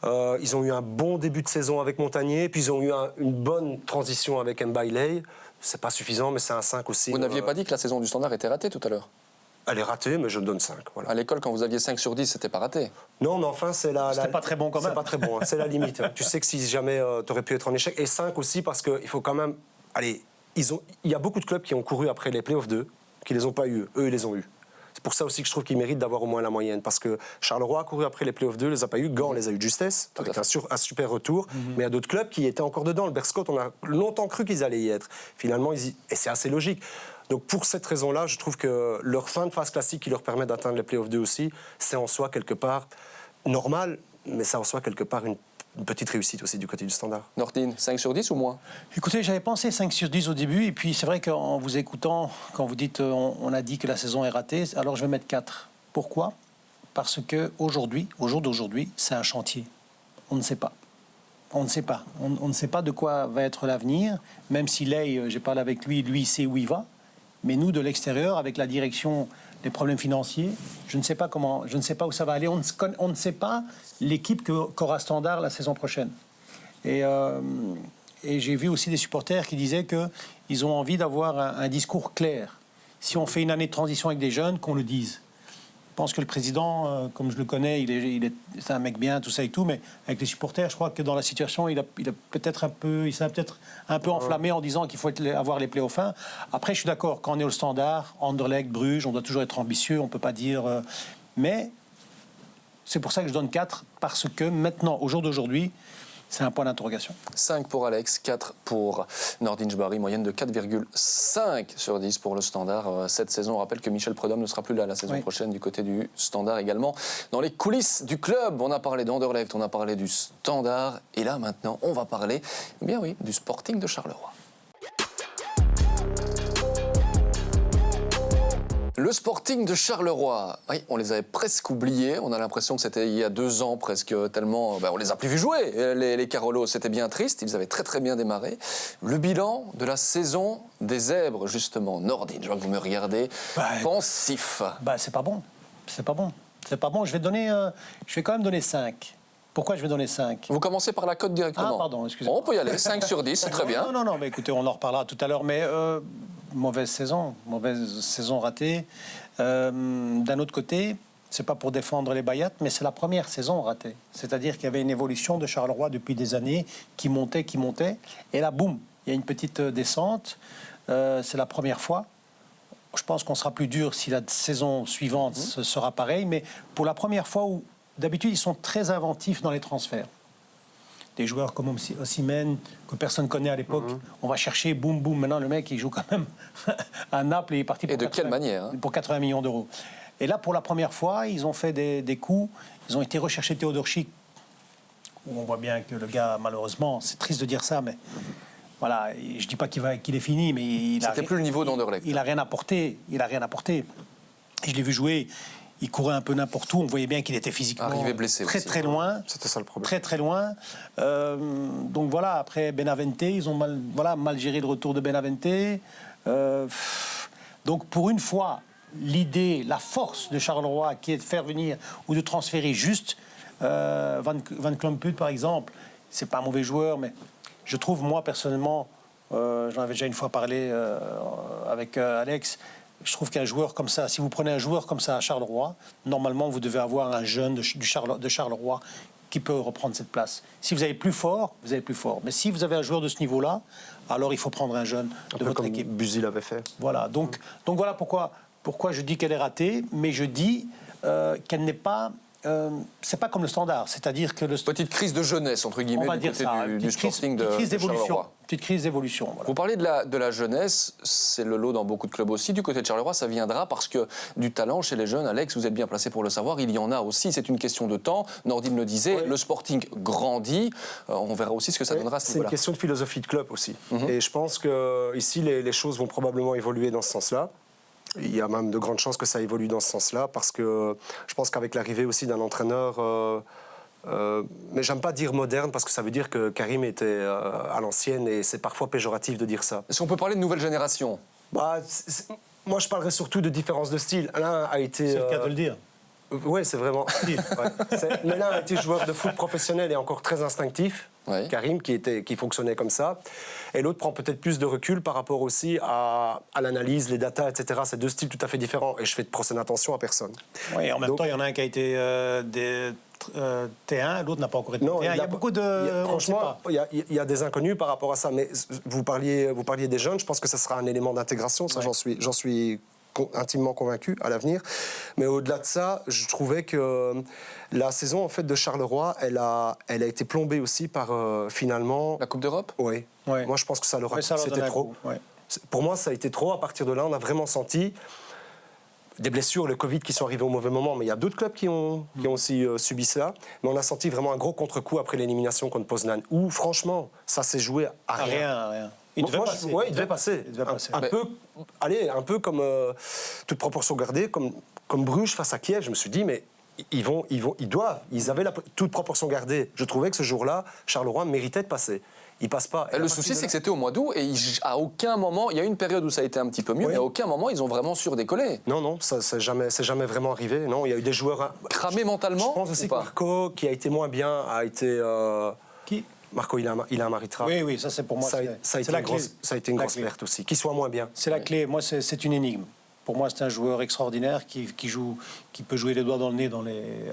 Ils ont eu un bon début de saison avec Montagnier, puis ils ont eu une bonne transition avec Mbailey. C'est pas suffisant, mais c'est un 5 aussi. Vous n'aviez pas dit que la saison du Standard était ratée tout à l'heure? Elle est ratée, mais je donne 5. Voilà. À l'école, quand vous aviez 5 sur 10, c'était pas raté? Non, mais enfin, c'était pas très bon quand même. C'est pas très bon, c'est la limite. Tu sais que si jamais tu aurais pu être en échec. Et 5 aussi, parce qu'il faut quand même... Allez, il y a beaucoup de clubs qui ont couru après les playoffs 2, qui les ont pas eu. Eux, ils les ont eu. C'est pour ça aussi que je trouve qu'ils méritent d'avoir au moins la moyenne. Parce que Charleroi a couru après les playoffs 2, les a pas eu. Gand les a eu de justesse, avec un super retour. Mais il y a d'autres clubs qui étaient encore dedans. Le Berscott, on a longtemps cru qu'ils allaient y être. Finalement, et c'est assez logique. Donc pour cette raison-là, je trouve que leur fin de phase classique qui leur permet d'atteindre les playoffs 2 aussi, c'est en soi quelque part normal, mais c'est en soi quelque part une petite réussite aussi du côté du Standard. Nordine, 5 sur 10 ou moins? Écoutez, j'avais pensé 5 sur 10 au début, et puis c'est vrai qu'en vous écoutant, quand vous dites on a dit que la saison est ratée, alors je vais mettre 4. Pourquoi? Parce qu'aujourd'hui, au jour d'aujourd'hui, c'est un chantier. On ne sait pas. On ne sait pas. On ne sait pas de quoi va être l'avenir, même si Lay, j'ai parlé avec lui, lui sait où il va, Mais nous, de l'extérieur, avec la direction des problèmes financiers, je ne sais pas où ça va aller. On ne sait pas l'équipe qu'aura Standard la saison prochaine. Et j'ai vu aussi des supporters qui disaient qu'ils ont envie d'avoir un discours clair. Si on fait une année de transition avec des jeunes, qu'on le dise. Je pense que le président, comme je le connais, c'est un mec bien, tout ça et tout, mais avec les supporters, je crois que dans la situation, il s'est peut-être un peu enflammé en disant qu'il faut avoir les playoffs fins. Après, je suis d'accord, quand on est au Standard, Anderlecht, Bruges, on doit toujours être ambitieux, on ne peut pas dire... mais c'est pour ça que je donne 4, parce que maintenant, au jour d'aujourd'hui, c'est un point d'interrogation. 5 pour Alex, 4 pour Nordin Jbari, moyenne de 4,5 sur 10 pour le Standard. Cette saison, on rappelle que Michel Prudhomme ne sera plus là la saison prochaine du côté du Standard également. Dans les coulisses du club, on a parlé d'Anderlecht, on a parlé du Standard. Et là, maintenant, on va parler, du Sporting de Charleroi. Le Sporting de Charleroi, oui, on les avait presque oubliés. On a l'impression que c'était il y a 2 ans presque, tellement on les a plus vus jouer. Les Carolos, c'était bien triste. Ils avaient très très bien démarré. Le bilan de la saison des Zèbres, justement. Nordin, je vois que vous me regardez pensif. C'est pas bon. C'est pas bon. C'est pas bon. Je vais quand même donner 5. Pourquoi je vais donner 5 ? Vous commencez par la cote directement. Ah, pardon, excusez-moi. On peut y aller. 5 sur 10, c'est très bien. Non, mais écoutez, on en reparlera tout à l'heure. Mais mauvaise saison ratée. D'un autre côté, c'est pas pour défendre les Bayat, mais c'est la première saison ratée. C'est-à-dire qu'il y avait une évolution de Charleroi depuis des années qui montait. Et là, boum, il y a une petite descente. C'est la première fois. Je pense qu'on sera plus dur si la saison suivante sera pareille. Mais pour la première fois où, d'habitude, ils sont très inventifs dans les transferts. Des joueurs comme Osimhen, que personne ne connaît à l'époque, on va chercher, boum, boum. Maintenant, le mec, il joue quand même à Naples et il est parti pour 80 millions d'euros. Et là, pour la première fois, ils ont fait des coups. Ils ont été rechercher Théodore Schick. On voit bien que le gars, malheureusement, c'est triste de dire ça, mais voilà, je ne dis pas qu'il est fini, mais c'était plus le niveau d'Anderlecht. Il n'a rien apporté. Je l'ai vu jouer. Il courait un peu n'importe où. On voyait bien qu'il était physiquement blessé très loin. C'était ça le problème. Très loin. Donc voilà, après Benavente, ils ont mal géré le retour de Benavente. Donc pour une fois, l'idée, la force de Charleroi qui est de faire venir ou de transférer juste Van Klomput par exemple, c'est pas un mauvais joueur, mais je trouve moi personnellement, j'en avais déjà une fois parlé avec Alex. Je trouve qu'un joueur comme ça, si vous prenez un joueur comme ça à Charleroi, normalement, vous devez avoir un jeune de Charleroi qui peut reprendre cette place. Si vous avez plus fort, vous avez plus fort. Mais si vous avez un joueur de ce niveau-là, alors il faut prendre un jeune de votre équipe. Comme Buzy l'avait fait. Voilà. Donc voilà pourquoi je dis qu'elle est ratée, mais je dis qu'elle n'est pas... c'est pas comme le Standard, c'est-à-dire que petite crise de jeunesse entre guillemets du côté du Sporting de Charleroi. Petite crise d'évolution. Voilà. Vous parlez de la jeunesse, c'est le lot dans beaucoup de clubs aussi. Du côté de Charleroi, ça viendra parce que du talent chez les jeunes, Alex, vous êtes bien placé pour le savoir, il y en a aussi. C'est une question de temps. Nordin le disait, le Sporting grandit. On verra aussi ce que ça donnera à ce niveau-là. C'est une question de philosophie de club aussi. Et je pense que ici les choses vont probablement évoluer dans ce sens-là. Il y a même de grandes chances que ça évolue dans ce sens-là, parce que je pense qu'avec l'arrivée aussi d'un entraîneur, mais j'aime pas dire moderne, parce que ça veut dire que Karim était à l'ancienne, et c'est parfois péjoratif de dire ça. Est-ce qu'on peut parler de nouvelle génération ? Moi, je parlerais surtout de différence de style. Alain a été... C'est le cas de le dire. Oui, c'est vraiment... Mais l'un a été joueur de foot professionnel et encore très instinctif. Ouais. Karim, qui fonctionnait comme ça. Et l'autre prend peut-être plus de recul par rapport aussi à l'analyse, les datas, etc. C'est 2 styles tout à fait différents. Et je fais de procès d'intention à personne. Oui, en même temps, il y en a un qui a été T1, l'autre n'a pas encore été T1. Il y a beaucoup de... Franchement, il y a des inconnus par rapport à ça. Mais vous parliez des jeunes. Je pense que ça sera un élément d'intégration. Ça, j'en suis intimement convaincu à l'avenir. Mais au-delà de ça, je trouvais que la saison en fait de Charleroi, elle a été plombée aussi par finalement la Coupe d'Europe. Oui. Ouais. Moi, je pense que ça leur c'était trop. Ouais. Pour moi, ça a été trop. À partir de là, on a vraiment senti des blessures, le Covid qui sont arrivés au mauvais moment. Mais il y a d'autres clubs qui ont aussi subi ça. Mais on a senti vraiment un gros contre-coup après l'élimination contre Poznan, où franchement, ça s'est joué à rien. Il devait passer. Un peu comme, toute proportion gardée, comme Bruges face à Kiev. Je me suis dit, mais ils avaient toute proportion gardée. Je trouvais que ce jour-là, Charleroi méritait de passer. Il passe pas. Le souci, c'est que c'était au mois d'août et à aucun moment, il y a eu une période où ça a été un petit peu mieux, mais à aucun moment, ils ont vraiment surdécollé. Non, ça c'est jamais vraiment arrivé. Non, il y a eu des joueurs cramés mentalement. Je pense aussi que Marco, qui a été moins bien, a été. Qui Marco, il a un Maritra. Oui, ça c'est pour moi. Ça a été une grosse perte aussi. Qu'il soit moins bien. C'est la clé. Moi, c'est une énigme. Pour moi, c'est un joueur extraordinaire qui peut jouer les doigts dans le nez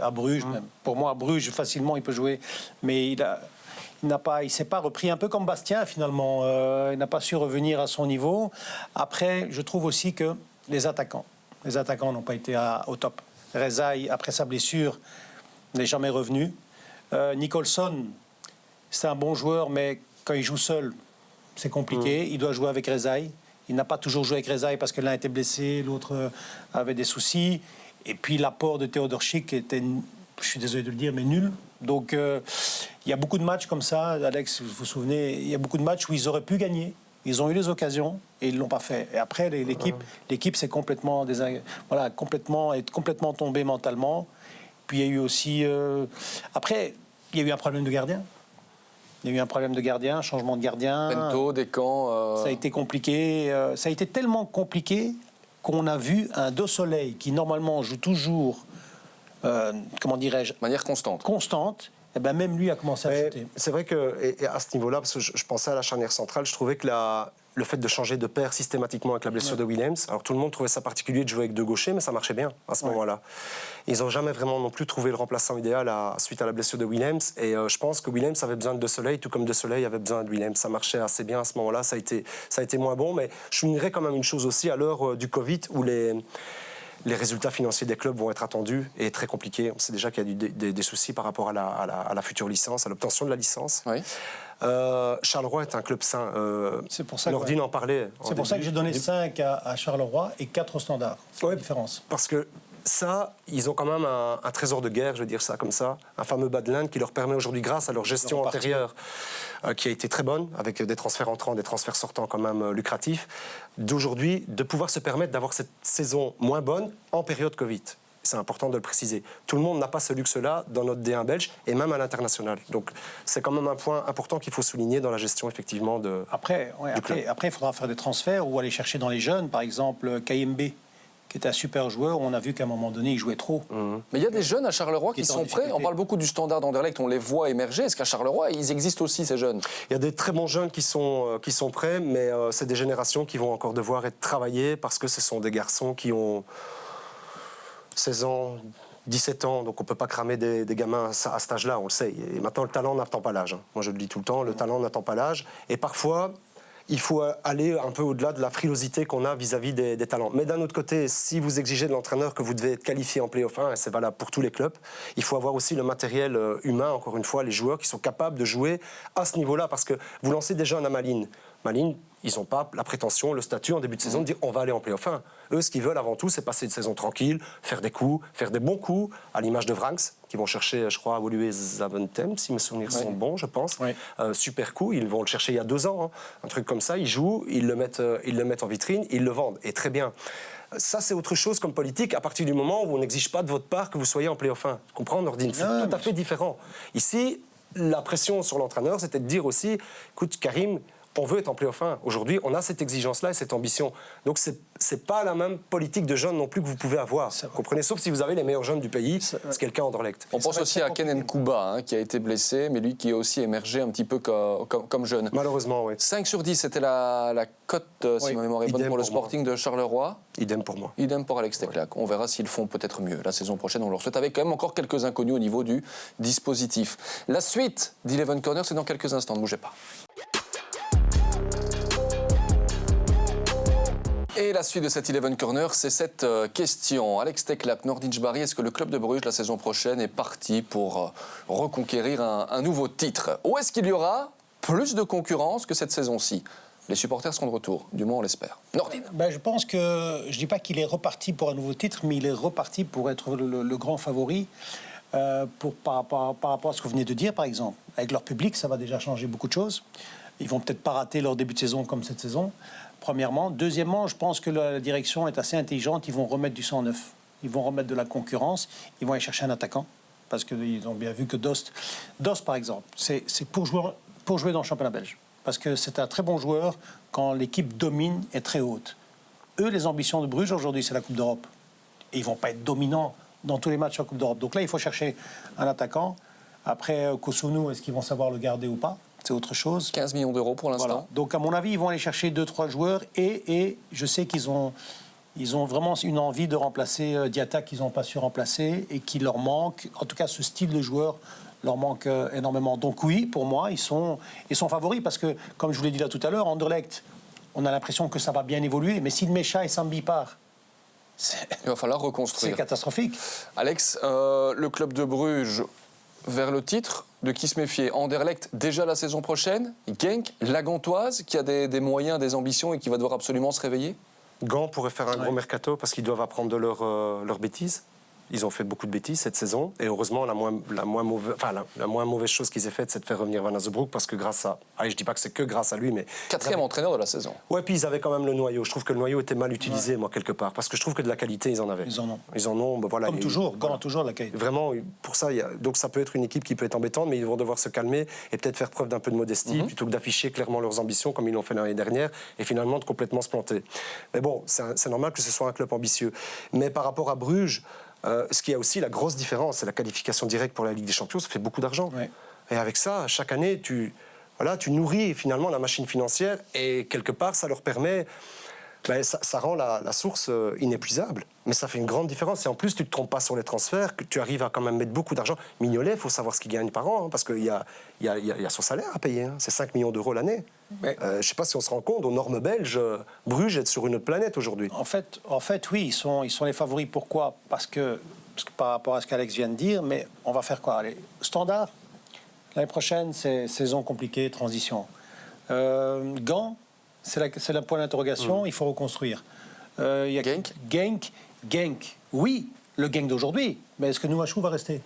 à Bruges. Même. Pour moi, à Bruges, facilement, il peut jouer. Mais il s'est pas repris, un peu comme Bastien finalement. Il n'a pas su revenir à son niveau. Après, je trouve aussi que les attaquants n'ont pas été au top. Rezaï, après sa blessure, n'est jamais revenu. Nicholson, c'est un bon joueur, mais quand il joue seul, c'est compliqué. Il doit jouer avec Rezaï. Il n'a pas toujours joué avec Rezaï parce que l'un était blessé, l'autre avait des soucis. Et puis l'apport de Teodorchik était, je suis désolé de le dire, mais nul. Donc il y a beaucoup de matchs comme ça, Alex, vous vous souvenez, il y a beaucoup de matchs où ils auraient pu gagner. Ils ont eu les occasions et ils ne l'ont pas fait. Et après, l'équipe s'est complètement tombée mentalement. Puis il y a eu aussi... Après, il y a eu un problème de gardien. Changement de gardien. Bento, Descamps... Ça a été compliqué. Ça a été tellement compliqué qu'on a vu un Dos Soleil qui, normalement, joue toujours, comment dirais-je... De manière constante. Constante. Et ben même lui a commencé à chuter. C'est vrai qu'à ce niveau-là, parce que je pensais à la charnière centrale, je trouvais que le fait de changer de paire systématiquement avec la blessure de Williams, alors tout le monde trouvait ça particulier de jouer avec deux gauchers, mais ça marchait bien à ce moment-là. Ils n'ont jamais vraiment non plus trouvé le remplaçant idéal suite à la blessure de Williams, et je pense que Williams avait besoin de Soleil, tout comme De Soleil avait besoin de Williams. Ça marchait assez bien à ce moment-là, ça a été moins bon, mais je soulignerais quand même une chose aussi, à l'heure du Covid, où les résultats financiers des clubs vont être attendus et très compliqués. On sait déjà qu'il y a des soucis par rapport à la future licence, à l'obtention de la licence. Oui. Charleroi est un club sain. C'est pour ça Nordine en parlait. C'est pour ça que j'ai donné 5 à Charleroi et 4 au Standard. C'est la différence. Parce que ça, ils ont quand même un trésor de guerre, je veux dire ça comme ça, un fameux bas de l'Inde qui leur permet aujourd'hui, grâce à leur gestion antérieure, qui a été très bonne, avec des transferts entrants, des transferts sortants quand même lucratifs, d'aujourd'hui, de pouvoir se permettre d'avoir cette saison moins bonne en période Covid. C'est important de le préciser. Tout le monde n'a pas ce luxe-là dans notre D1 belge et même à l'international. Donc c'est quand même un point important qu'il faut souligner dans la gestion effectivement du club. Après, il faudra faire des transferts ou aller chercher dans les jeunes, par exemple KMB, qui est un super joueur. On a vu qu'à un moment donné, il jouait trop. Mais il y a des jeunes à Charleroi qui sont prêts. On parle beaucoup du Standard d'Anderlecht, on les voit émerger. Est-ce qu'à Charleroi, ils existent aussi, ces jeunes? Il y a des très bons jeunes qui sont prêts, mais c'est des générations qui vont encore devoir être travaillées parce que ce sont des garçons qui ont 16 ans, 17 ans, donc on ne peut pas cramer des gamins à cet âge-là, on le sait. Et maintenant, le talent n'attend pas l'âge. Moi, je le dis tout le temps, le talent n'attend pas l'âge. Et parfois, il faut aller un peu au-delà de la frilosité qu'on a vis-à-vis des talents. Mais d'un autre côté, si vous exigez de l'entraîneur que vous devez être qualifié en play-off 1, et c'est valable pour tous les clubs, il faut avoir aussi le matériel humain, encore une fois, les joueurs qui sont capables de jouer à ce niveau-là. Parce que vous lancez des jeunes à Malines. Malines, ils n'ont pas la prétention, le statut en début de saison de dire on va aller en play-off 1. Eux, ce qu'ils veulent avant tout, c'est passer une saison tranquille, faire des coups, faire des bons coups, à l'image de Vranks, qui vont chercher, je crois, à Woluwe Zaventem, si mes souvenirs sont bons, je pense. Oui. Super coup, ils vont le chercher il y a 2 ans. Un truc comme ça, ils jouent, ils le mettent en vitrine, ils le vendent. Et très bien. Ça, c'est autre chose comme politique à partir du moment où on n'exige pas de votre part que vous soyez en play-off 1. Tu comprends, Nordine? C'est tout à fait différent. Ici, la pression sur l'entraîneur, c'était de dire aussi, écoute, Karim, on veut être en play-off 1. Aujourd'hui, on a cette exigence-là et cette ambition. Donc, c'est pas la même politique de jeunes non plus que vous pouvez avoir. Vous comprenez? Sauf si vous avez les meilleurs jeunes du pays, ce qui est le cas à Anderlecht. On pense aussi à Ken Nkouba, qui a été blessé, mais lui qui a aussi émergé un petit peu comme jeune. Malheureusement, oui. 5 sur 10, c'était la cote, si ma mémoire est bonne, pour le Sporting de Charleroi. Idem pour moi. Idem pour Alex Teclac. On verra s'ils font peut-être mieux la saison prochaine. On leur souhaite, avec quand même encore quelques inconnus au niveau du dispositif. La suite d'Eleven Corner, c'est dans quelques instants. Ne bougez pas. Et la suite de cette Eleven Corner, c'est cette question. Alex Teclac, Nordin Jbari, est-ce que le club de Bruges, la saison prochaine, est parti pour reconquérir un nouveau titre? Ou est-ce qu'il y aura plus de concurrence que cette saison-ci? Les supporters seront de retour, du moins on l'espère. Nordin. Je pense que, je ne dis pas qu'il est reparti pour un nouveau titre, mais il est reparti pour être le grand favori. Par rapport à ce que vous venez de dire, par exemple. Avec leur public, ça va déjà changer beaucoup de choses. Ils vont peut-être pas rater leur début de saison comme cette saison, premièrement. Deuxièmement, je pense que la direction est assez intelligente. Ils vont remettre du sang neuf. ils vont remettre de la concurrence, ils vont aller chercher un attaquant, parce qu'ils ont bien vu que Dost par exemple, c'est pour jouer dans le championnat belge. Parce que c'est un très bon joueur quand l'équipe domine est très haute. Eux, les ambitions de Bruges aujourd'hui, c'est la Coupe d'Europe. Et ils ne vont pas être dominants dans tous les matchs en Coupe d'Europe. Donc là, il faut chercher un attaquant. Après, Kosunu, est-ce qu'ils vont savoir le garder ou pas? C'est autre chose. 15 millions d'euros pour l'instant. Voilà. Donc, à mon avis, ils vont aller chercher 2-3 joueurs. Et je sais qu'ils ont vraiment une envie de remplacer Diatta qu'ils n'ont pas su remplacer et qui leur manque. En tout cas, ce style de joueur leur manque énormément. Donc oui, pour moi, ils sont favoris parce que, comme je vous l'ai dit là tout à l'heure, Anderlecht, on a l'impression que ça va bien évoluer. Mais si Mecha et Sambi partent, il va falloir reconstruire. C'est catastrophique. Alex, le club de Bruges vers le titre, de qui se méfier? Anderlecht déjà la saison prochaine, Genk, la Gantoise, qui a des moyens, des ambitions et qui va devoir absolument se réveiller? Gand pourrait faire un gros mercato parce qu'ils doivent apprendre de leurs bêtises. Ils ont fait beaucoup de bêtises cette saison. Et heureusement, la moins mauvaise chose qu'ils aient faite, c'est de faire revenir Van Azebroek parce que grâce à... Allez, je ne dis pas que c'est que grâce à lui, mais... 4e entraîneur de la saison. Ouais, puis ils avaient quand même le noyau. Je trouve que le noyau était mal utilisé, moi, quelque part. Parce que je trouve que de la qualité, ils en avaient. Ils en ont. Ils en ont, voilà. Comme toujours, Gand a toujours de la qualité. Vraiment, pour ça, donc ça peut être une équipe qui peut être embêtante, mais ils vont devoir se calmer et peut-être faire preuve d'un peu de modestie, plutôt que d'afficher clairement leurs ambitions, comme ils l'ont fait l'année dernière, et finalement de complètement se planter. Mais bon, c'est normal que ce soit un club ambitieux. Mais par rapport à Bruges... ce qui a aussi la grosse différence, c'est la qualification directe pour la Ligue des Champions, ça fait beaucoup d'argent. Ouais. Et avec ça, chaque année, tu nourris finalement la machine financière et quelque part, ça leur permet... ça rend la source inépuisable. Mais ça fait une grande différence. Et en plus, tu ne te trompes pas sur les transferts, que tu arrives à quand même mettre beaucoup d'argent. Mignolet, il faut savoir ce qu'il gagne par an, hein, parce qu'il y a son salaire à payer. Hein. C'est 5 millions d'euros l'année. Je ne sais pas si on se rend compte, aux normes belges, Bruges est sur une autre planète aujourd'hui. En fait, oui, ils sont les favoris. Pourquoi ? Parce que par rapport à ce qu'Alex vient de dire, mais on va faire quoi ? Allez, Standard, l'année prochaine, c'est saison compliquée, transition. Gand, c'est la point d'interrogation, il faut reconstruire. Genk, oui, le Genk d'aujourd'hui, mais est-ce que Nouachou va rester ?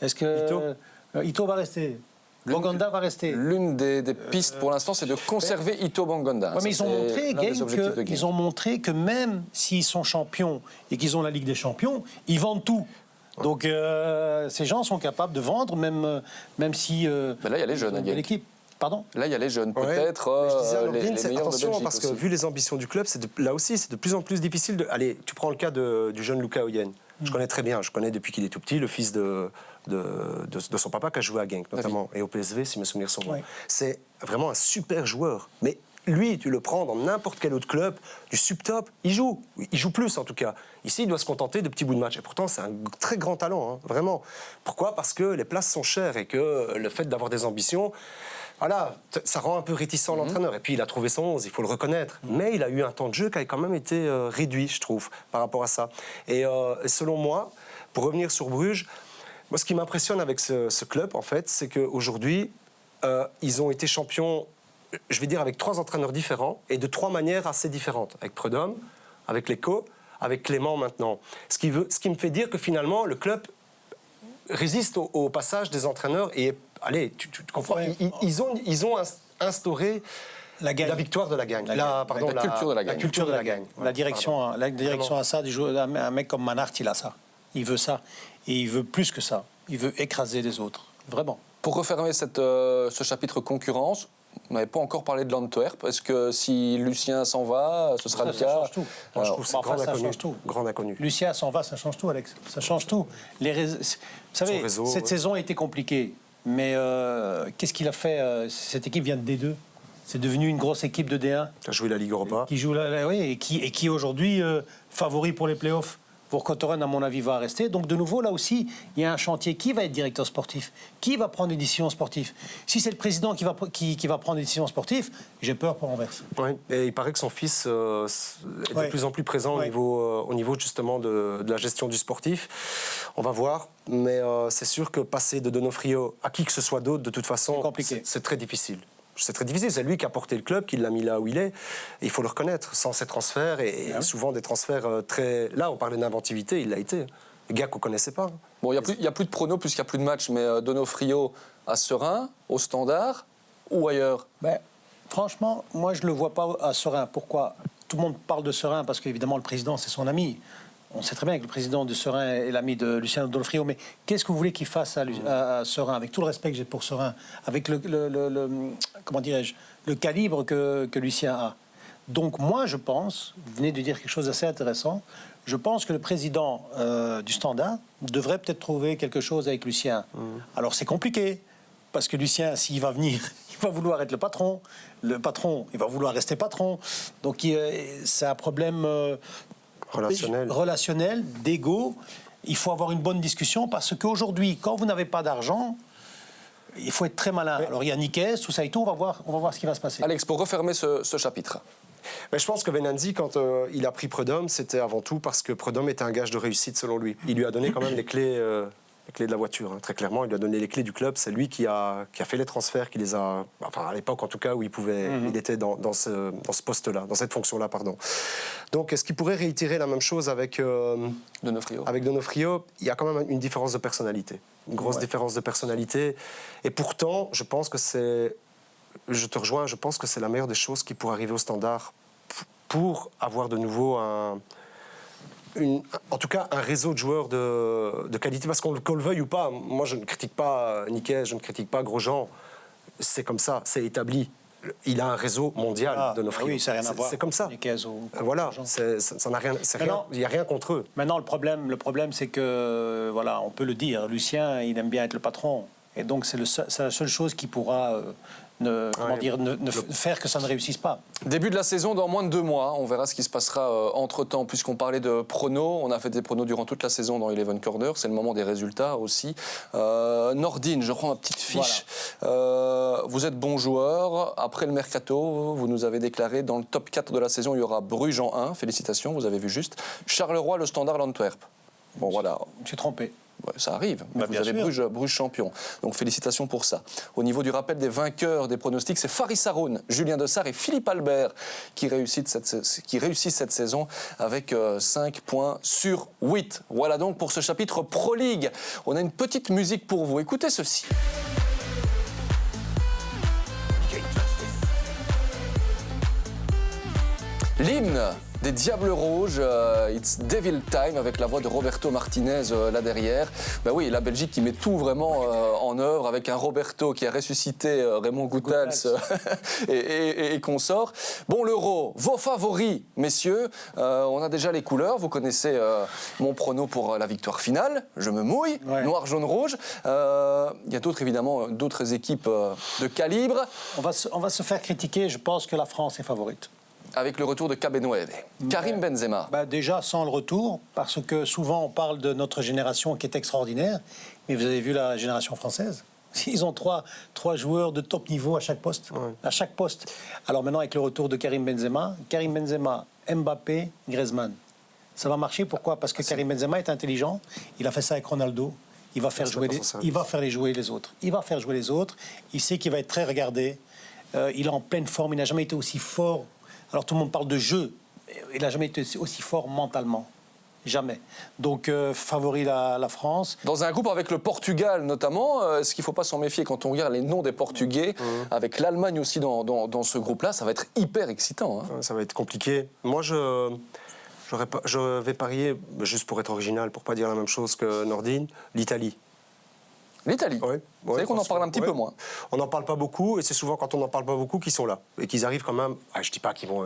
Est-ce que Ito va rester ? Banganda va rester. L'une des pistes pour l'instant, c'est de conserver Ito Banganda. Ouais, mais ils ont montré que même s'ils sont champions et qu'ils ont la Ligue des Champions, ils vendent tout. Donc ces gens sont capables de vendre, même si... là, il y a les jeunes à l'équipe. Pardon ? Là, il y a les jeunes, peut-être les meilleurs de Belgique parce que aussi. vu les ambitions du club, là aussi, c'est de plus en plus difficile de... Allez, tu prends le cas du jeune Luca Oyen. Je connais très bien, je connais depuis qu'il est tout petit, le fils de son papa qui a joué à Genk, notamment, et au PSV, si mes souvenirs sont bons. Ouais. C'est vraiment un super joueur. Mais lui, tu le prends dans n'importe quel autre club, du subtop, il joue plus en tout cas. Ici, il doit se contenter de petits bouts de match. Et pourtant, c'est un très grand talent, hein, vraiment. Pourquoi ? Parce que les places sont chères et que le fait d'avoir des ambitions... Voilà, ça rend un peu réticent l'entraîneur. Et puis, il a trouvé son 11, il faut le reconnaître. Mais il a eu un temps de jeu qui a quand même été réduit, je trouve, par rapport à ça. Et selon moi, pour revenir sur Bruges, moi, ce qui m'impressionne avec ce club, en fait, c'est qu'aujourd'hui, ils ont été champions, je vais dire, avec 3 entraîneurs différents et de 3 manières assez différentes. Avec Prud'homme, avec Leco, avec Clément maintenant. Ce qui me fait dire que finalement, le club résiste au passage des entraîneurs et... Allez, tu comprends, ils ont instauré la victoire de la gagne. La culture de la gagne. La culture de la gagne. La direction a ça. Un mec comme Manhart, il a ça. Il veut ça. Et il veut plus que ça. Il veut écraser les autres. Vraiment. Pour refermer ce chapitre concurrence, on n'avait pas encore parlé de l'Antwerp. Est-ce que si Lucien s'en va, ce sera le cas ? Ça change tout. Moi, je trouve que c'est grand inconnu. Lucien s'en va, ça change tout, Alex. Ça change tout. Vous savez, cette saison a été compliquée. Mais qu'est-ce qu'il a fait ? Cette équipe vient de D2. C'est devenu une grosse équipe de D1. Qui a joué la Ligue Europa. Qui joue et qui est aujourd'hui favori pour les playoffs. Vorkoteren, à mon avis, va rester. Donc, de nouveau, là aussi, il y a un chantier. Qui va être directeur sportif ? Qui va prendre des décisions sportives ? Si c'est le président qui va prendre des décisions sportives, j'ai peur pour Anvers. Oui, et il paraît que son fils est de plus en plus présent au niveau justement de la gestion du sportif. On va voir. Mais c'est sûr que passer de Donofrio à qui que ce soit d'autre, de toute façon, c'est très difficile. C'est très difficile, c'est lui qui a porté le club, qui l'a mis là où il est. Et il faut le reconnaître, sans ces transferts, et souvent des transferts très... Là, on parlait d'inventivité, il l'a été. Les gars qu'on ne connaissait pas. Bon, il n'y a plus de pronos puisqu'il n'y a plus de match, mais Donofrio à Serein, au Standard ou ailleurs ? Franchement, moi, je ne le vois pas à Serein. Pourquoi ? Tout le monde parle de Serein parce qu'évidemment, le président, c'est son ami. on sait très bien que le président de Serein est l'ami de Luciano Donofrio, mais qu'est-ce que vous voulez qu'il fasse à Serein, avec tout le respect que j'ai pour Serein, avec comment dirais-je, le calibre que Lucien a. Donc moi, je pense, vous venez de dire quelque chose d'assez intéressant, je pense que le président du Standard devrait peut-être trouver quelque chose avec Lucien. Alors c'est compliqué, parce que Lucien, s'il va venir, il va vouloir être le patron. Le patron, il va vouloir rester patron. Donc c'est un problème relationnel, d'ego. Il faut avoir une bonne discussion, parce qu'aujourd'hui, quand vous n'avez pas d'argent, il faut être très malin. Alors il y a Niquez, tout ça et tout, on va voir ce qui va se passer. Alex, pour refermer ce chapitre. Mais je pense que Venanzi, quand il a pris Prud'homme, c'était avant tout parce que Prud'homme était un gage de réussite selon lui. Il lui a donné quand même les clés de la voiture, hein, très clairement. Il lui a donné les clés du club. C'est lui qui a fait les transferts, qui les a... Enfin, à l'époque, en tout cas, où il pouvait... Il était dans ce poste-là, dans cette fonction-là, pardon. Donc, est-ce qu'il pourrait réitérer la même chose avec Donofrio. Avec Donofrio, il y a quand même une différence de personnalité. Une grosse différence de personnalité. Et pourtant, je pense que c'est... Je te rejoins, je pense que c'est la meilleure des choses qui pourrait arriver au Standard pour avoir de nouveau en tout cas un réseau de joueurs de qualité, parce qu'on le veuille ou pas. Moi, je ne critique pas Niquez, je ne critique pas Grosjean. C'est comme ça, c'est établi. Il a un réseau mondial de nos frios. Oui, ça n'a rien à voir. C'est comme ça. Niquez ou voilà, ça n'a rien. Il n'y a rien contre eux. Maintenant, le problème, c'est que, voilà, on peut le dire, Lucien, il aime bien être le patron. Et donc, c'est la seule chose qui pourra... faire que ça ne réussisse pas. Début de la saison dans moins de 2 mois. On verra ce qui se passera entre-temps. Puisqu'on parlait de pronos, on a fait des pronos durant toute la saison dans Eleven Corner. C'est le moment des résultats aussi. Nordine, je prends ma petite fiche. Voilà. Vous êtes bon joueur. Après le mercato, vous nous avez déclaré dans le top 4 de la saison, il y aura Bruges en 1. Félicitations, vous avez vu juste. Charleroi, le Standard, l'Antwerp. Bon, voilà. Je suis trompé. Ouais, ça arrive, mais vous avez Bruges champion. Donc félicitations pour ça. Au niveau du rappel des vainqueurs des pronostics, c'est Faris Haroun, Julien Dessart et Philippe Albert qui réussissent cette saison avec 5 points sur 8. Voilà donc pour ce chapitre Pro League. On a une petite musique pour vous. Écoutez ceci. L'hymne des Diables Rouges, It's Devil Time, avec la voix de Roberto Martinez là derrière. Ben oui, la Belgique qui met tout vraiment en œuvre, avec un Roberto qui a ressuscité Raymond Goethals et consorts. Bon, l'Euro, vos favoris, messieurs, on a déjà les couleurs, vous connaissez mon prono pour la victoire finale, je me mouille, noir, jaune, rouge. Il y a évidemment d'autres équipes de calibre. On va se faire critiquer, je pense que la France est favorite. Avec le retour de Cabenoueve. Karim Benzema. Déjà sans le retour, parce que souvent on parle de notre génération qui est extraordinaire, mais vous avez vu la génération française. Ils ont trois joueurs de top niveau à chaque poste. À chaque poste. Alors maintenant avec le retour de Karim Benzema, Mbappé, Griezmann. Ça va marcher, pourquoi ? Parce que Karim Benzema est intelligent, il a fait ça avec Ronaldo. Il va faire jouer les autres. Il va faire jouer les autres. Il sait qu'il va être très regardé. Il est en pleine forme, il n'a jamais été aussi fort. Alors tout le monde parle de jeu, il n'a jamais été aussi fort mentalement. Jamais. Donc favori la France. Dans un groupe avec le Portugal notamment, est-ce qu'il ne faut pas s'en méfier quand on regarde les noms des Portugais, avec l'Allemagne aussi dans ce groupe-là, ça va être hyper excitant. Hein. Ça va être compliqué. Moi, je vais parier, juste pour être original, pour ne pas dire la même chose que Nordine, l'Italie. L'Italie. Vous savez qu'on en parle un petit peu moins. On n'en parle pas beaucoup, et c'est souvent quand on n'en parle pas beaucoup qu'ils sont là et qu'ils arrivent quand même. Je dis pas qu'ils vont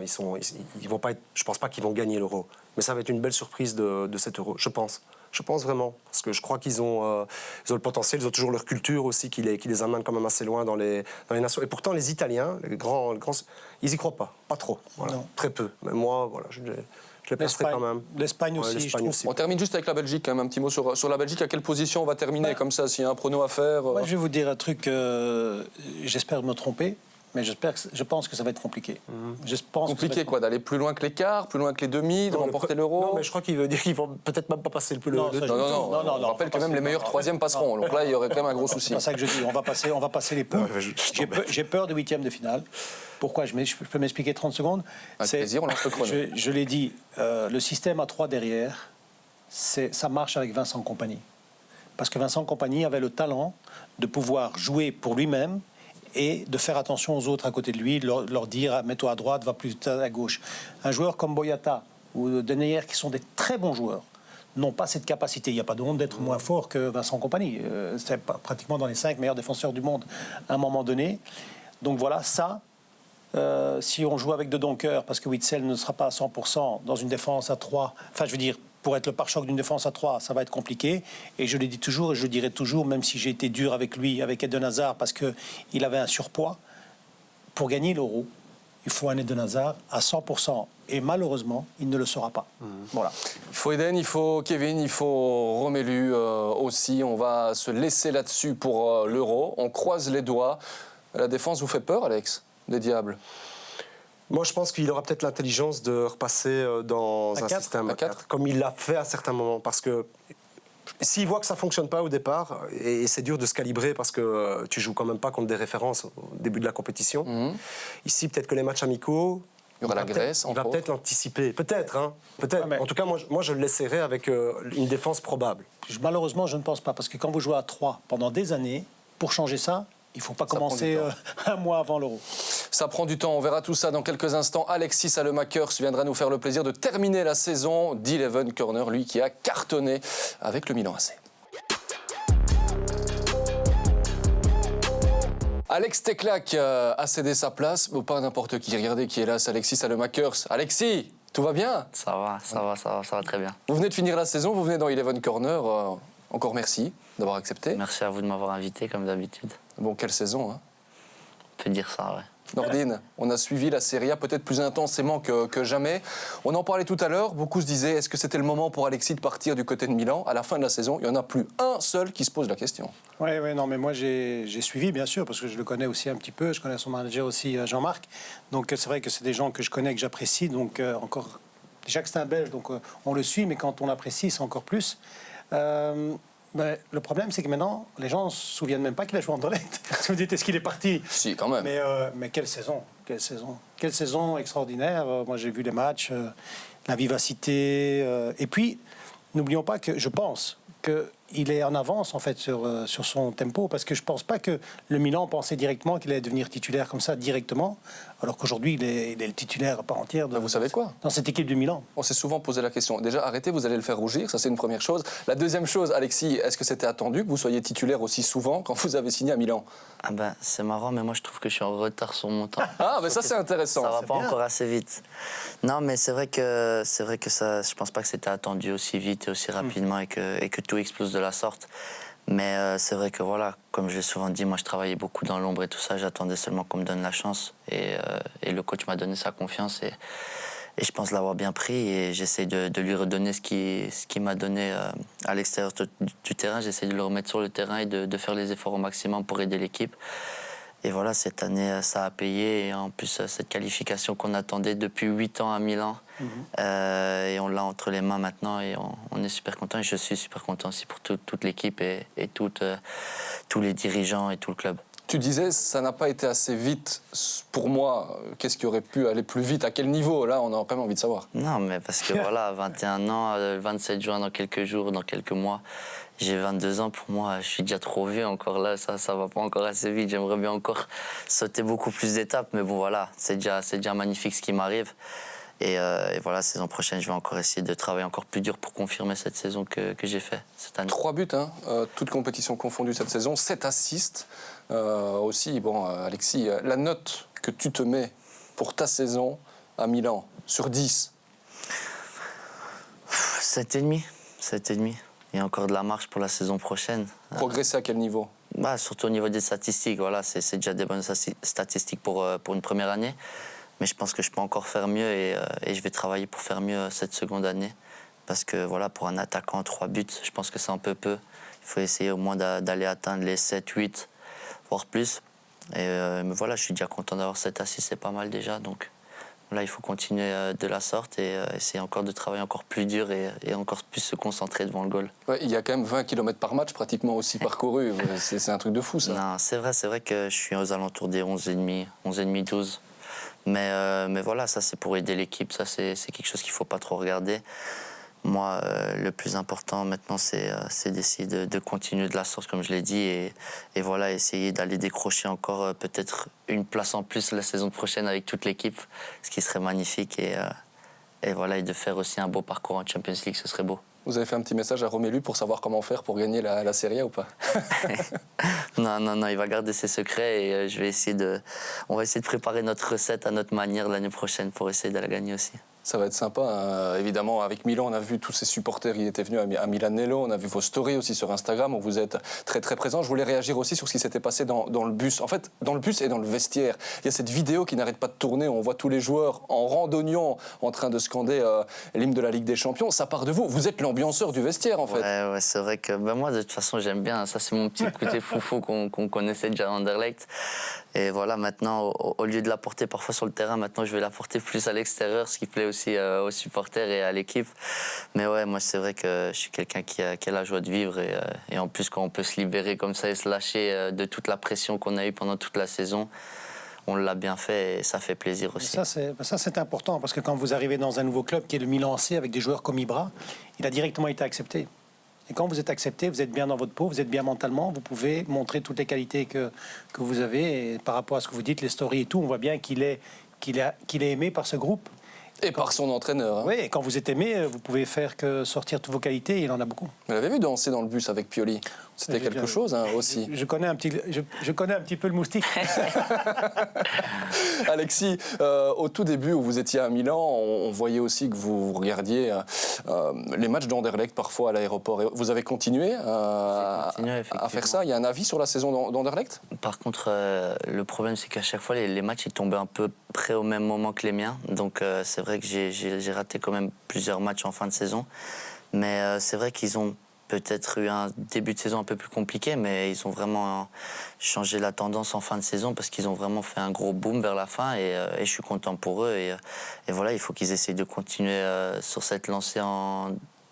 pas être. Je pense pas qu'ils vont gagner l'Euro, mais ça va être une belle surprise de cet Euro. Je pense vraiment, parce que je crois qu'ils ont le potentiel, ils ont toujours leur culture aussi qui les amène quand même assez loin dans les nations. Et pourtant les Italiens, les grands, ils y croient pas trop, voilà, très peu. Mais moi, voilà, je les passerai quand même. L'Espagne aussi, je trouve. On termine juste avec la Belgique, quand même, un petit mot sur la Belgique. À quelle position on va terminer comme ça, s'il y a un prono à faire Moi, je vais vous dire un truc, j'espère me tromper, mais je pense que ça va être compliqué. Compliqué quoi, d'aller plus loin que l'écart, plus loin que les demi, de remporter l'Euro? Non, mais je crois qu'il veut dire qu'ils vont peut-être même pas passer le Non, je rappelle que même les meilleurs troisièmes passeront. Donc là, il y aurait quand même un gros souci. C'est ça que je dis, on va passer les points. J'ai peur des huitièmes de finale. Pourquoi ? Je peux m'expliquer 30 secondes. Avec plaisir, on lance le chrono. Je l'ai dit, le système à 3 derrière, ça marche avec Vincent Kompany. Parce que Vincent Kompany avait le talent de pouvoir jouer pour lui-même et de faire attention aux autres à côté de lui, de leur dire « mets-toi à droite, va plus à gauche ». Un joueur comme Boyata ou Deneyer, qui sont des très bons joueurs, n'ont pas cette capacité. Il n'y a pas de honte d'être moins fort que Vincent Kompany. C'est pratiquement dans les 5 meilleurs défenseurs du monde à un moment donné. Donc voilà, ça, si on joue avec de Donker, parce que Witsel ne sera pas à 100% dans une défense à 3, enfin je veux dire, pour être le pare-choc d'une défense à 3, ça va être compliqué. Et je le dis toujours et je le dirai toujours, même si j'ai été dur avec lui, avec Eden Hazard, parce qu'il avait un surpoids, pour gagner l'Euro, il faut un Eden Hazard à 100%. Et malheureusement, il ne le sera pas. Voilà. Il faut Eden, il faut Kevin, il faut Romelu aussi. On va se laisser là-dessus pour l'Euro. On croise les doigts. La défense vous fait peur, Alex, des Diables? Moi, je pense qu'il aura peut-être l'intelligence de repasser dans un système à 4, comme il l'a fait à certains moments. Parce que s'il voit que ça ne fonctionne pas au départ, et c'est dur de se calibrer parce que tu joues quand même pas contre des références au début de la compétition. Ici, peut-être que les matchs amicaux, il y aura la Grèce, il va peut-être l'anticiper. Peut-être, hein. Peut-être. Ouais, en tout cas, moi, je le laisserai avec une défense probable. Malheureusement, je ne pense pas. Parce que quand vous jouez à 3 pendant des années, pour changer ça, il ne faut pas commencer un mois avant l'Euro. Ça prend du temps. On verra tout ça dans quelques instants. Alexis Salemakers viendra nous faire le plaisir de terminer la saison d'Eleven Corner, lui qui a cartonné avec le Milan AC. Alex Teclac a cédé sa place, mais pas n'importe qui. Regardez qui est là, c'est Alexis Salemakers. Alexis, tout va bien? Ça va très bien. Vous venez de finir la saison, vous venez dans Eleven Corner. Encore merci d'avoir accepté. Merci à vous de m'avoir invité, comme d'habitude. Bon, quelle saison, hein? On peut dire ça, ouais. Nordine, on a suivi la Serie A peut-être plus intensément que jamais. On en parlait tout à l'heure, beaucoup se disaient, est-ce que c'était le moment pour Alexis de partir du côté de Milan? À la fin de la saison, il n'y en a plus un seul qui se pose la question. Oui, non, mais moi j'ai suivi, bien sûr, parce que je le connais aussi un petit peu, je connais son manager aussi, Jean-Marc. Donc c'est vrai que c'est des gens que je connais, que j'apprécie. Donc encore, déjà que c'est un Belge, donc on le suit, mais quand on l'apprécie, c'est encore plus. Ben, le problème, c'est que maintenant, les gens ne se souviennent même pas qu'il a joué en Anderlecht. Vous dites, est-ce qu'il est parti? Si, quand même. Mais quelle saison, quelle saison extraordinaire. Moi, j'ai vu les matchs, la vivacité. Et puis, n'oublions pas que je pense qu'il est en avance, en fait, sur son tempo, parce que je ne pense pas que le Milan pensait directement qu'il allait devenir titulaire comme ça, directement, alors qu'aujourd'hui, il est le titulaire à part entière vous savez quoi? Dans cette équipe de Milan. On s'est souvent posé la question. Déjà, arrêtez, vous allez le faire rougir, ça c'est une première chose. La deuxième chose, Alexis, est-ce que c'était attendu que vous soyez titulaire aussi souvent quand vous avez signé à Milan? Ah ben, c'est marrant, mais moi je trouve que je suis en retard sur mon temps. Ah, mais ça c'est intéressant. Ça va pas bien. encore assez vite. Non, mais c'est vrai que ça, je pense pas que c'était attendu aussi vite et aussi rapidement et que tout explose de la sorte. Mais c'est vrai que voilà, comme je l'ai souvent dit, moi je travaillais beaucoup dans l'ombre et tout ça, j'attendais seulement qu'on me donne la chance. Et le coach m'a donné sa confiance et je pense l'avoir bien pris et j'essaie de lui redonner ce qu'il m'a donné à l'extérieur du terrain. J'essaie de le remettre sur le terrain et de faire les efforts au maximum pour aider l'équipe. Et voilà, cette année, ça a payé. Et en plus, cette qualification qu'on attendait depuis 8 ans à Milan, et on l'a entre les mains maintenant et on est super content. Et je suis super content aussi pour toute l'équipe et tous les dirigeants et tout le club. Tu disais, ça n'a pas été assez vite pour moi. Qu'est-ce qui aurait pu aller plus vite? À quel niveau? Là, on a vraiment envie de savoir. Non, mais parce que voilà, 21 ans, 27 juin dans quelques jours, dans quelques mois. J'ai 22 ans, pour moi, je suis déjà trop vieux encore là, ça va pas encore assez vite. J'aimerais bien encore sauter beaucoup plus d'étapes, mais bon voilà, c'est déjà magnifique ce qui m'arrive. Et voilà, saison prochaine, je vais encore essayer de travailler encore plus dur pour confirmer cette saison que j'ai fait cette année. 3 buts, hein, toutes compétitions confondues cette saison, 7 assists. Aussi, bon, Alexis, la note que tu te mets pour ta saison à Milan, sur 10? 7,5. Il y a encore de la marge pour la saison prochaine. Progresser à quel niveau? Surtout au niveau des statistiques, voilà, c'est déjà des bonnes statistiques pour une première année. Mais je pense que je peux encore faire mieux et je vais travailler pour faire mieux cette seconde année. Parce que voilà, pour un attaquant, 3 buts, je pense que c'est un peu peu. Il faut essayer au moins d'aller atteindre les 7, 8, voire plus. Mais voilà, je suis déjà content d'avoir 7 assists, c'est pas mal déjà. Donc là, il faut continuer de la sorte et essayer encore de travailler encore plus dur et encore plus se concentrer devant le goal. Ouais, il y a quand même 20 km par match pratiquement aussi parcouru. C'est un truc de fou, ça. Non, c'est vrai que je suis aux alentours des 11,5, 12. Mais voilà, ça c'est pour aider l'équipe, ça c'est quelque chose qu'il ne faut pas trop regarder. Moi, le plus important maintenant, c'est d'essayer de continuer de la sorte, comme je l'ai dit, et voilà, essayer d'aller décrocher encore peut-être une place en plus la saison prochaine avec toute l'équipe, ce qui serait magnifique, et voilà, et de faire aussi un beau parcours en Champions League, ce serait beau. Vous avez fait un petit message à Romelu pour savoir comment faire pour gagner la Serie A ou pas? Non, il va garder ses secrets et on va essayer de préparer notre recette à notre manière l'année prochaine pour essayer de la gagner aussi. Ça va être sympa. Évidemment, avec Milan, on a vu tous ces supporters. Il était venu à Milanello. On a vu vos stories aussi sur Instagram où vous êtes très, très présents. Je voulais réagir aussi sur ce qui s'était passé dans le bus. En fait, dans le bus et dans le vestiaire, il y a cette vidéo qui n'arrête pas de tourner. On voit tous les joueurs en randonnion en train de scander l'hymne de la Ligue des Champions. Ça part de vous. Vous êtes l'ambianceur du vestiaire, en fait. Ouais, c'est vrai que moi, de toute façon, j'aime bien. Ça, c'est mon petit côté foufou qu'on connaissait déjà à Anderlecht. Et voilà, maintenant, au lieu de la porter parfois sur le terrain, maintenant, je vais la porter plus à l'extérieur, ce qui plaît aussi aux supporters et à l'équipe. Mais ouais, moi, c'est vrai que je suis quelqu'un qui a la joie de vivre. Et en plus, quand on peut se libérer comme ça et se lâcher de toute la pression qu'on a eue pendant toute la saison, on l'a bien fait et ça fait plaisir aussi. Ça, c'est important parce que quand vous arrivez dans un nouveau club qui est le Milan AC avec des joueurs comme Ibra, il a directement été accepté. Et quand vous êtes accepté, vous êtes bien dans votre peau, vous êtes bien mentalement, vous pouvez montrer toutes les qualités que vous avez. Et par rapport à ce que vous dites, les stories et tout, on voit bien qu'il est aimé par ce groupe. Et par son entraîneur. Hein. Oui, et quand vous êtes aimé, vous pouvez faire que sortir toutes vos qualités, et il en a beaucoup. Vous l'avez vu danser dans le bus avec Pioli? C'était quelque chose aussi. Je connais un petit peu le moustique. Alexis, au tout début où vous étiez à Milan, on voyait aussi que vous regardiez les matchs d'Anderlecht parfois à l'aéroport. Et vous avez continué à faire ça. Il y a un avis sur la saison d'Anderlecht? Par contre, le problème, c'est qu'à chaque fois, les matchs ils tombaient un peu près au même moment que les miens. Donc c'est vrai que j'ai raté quand même plusieurs matchs en fin de saison. Mais c'est vrai qu'ils ont peut-être eu un début de saison un peu plus compliqué, mais ils ont vraiment changé la tendance en fin de saison parce qu'ils ont vraiment fait un gros boom vers la fin et je suis content pour eux. Et voilà, il faut qu'ils essayent de continuer sur cette lancée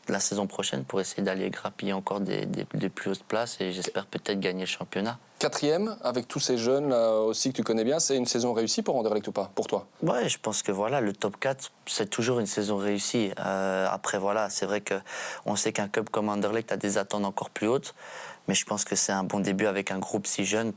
la saison prochaine pour essayer d'aller grappiller encore des plus hautes places et j'espère peut-être gagner le championnat. 4e, avec tous ces jeunes là aussi que tu connais bien, c'est une saison réussie pour Anderlecht ou pas, pour toi? Ouais, je pense que voilà, le top 4, c'est toujours une saison réussie. Après, voilà, c'est vrai qu'on sait qu'un club comme Anderlecht a des attentes encore plus hautes, mais je pense que c'est un bon début avec un groupe si jeune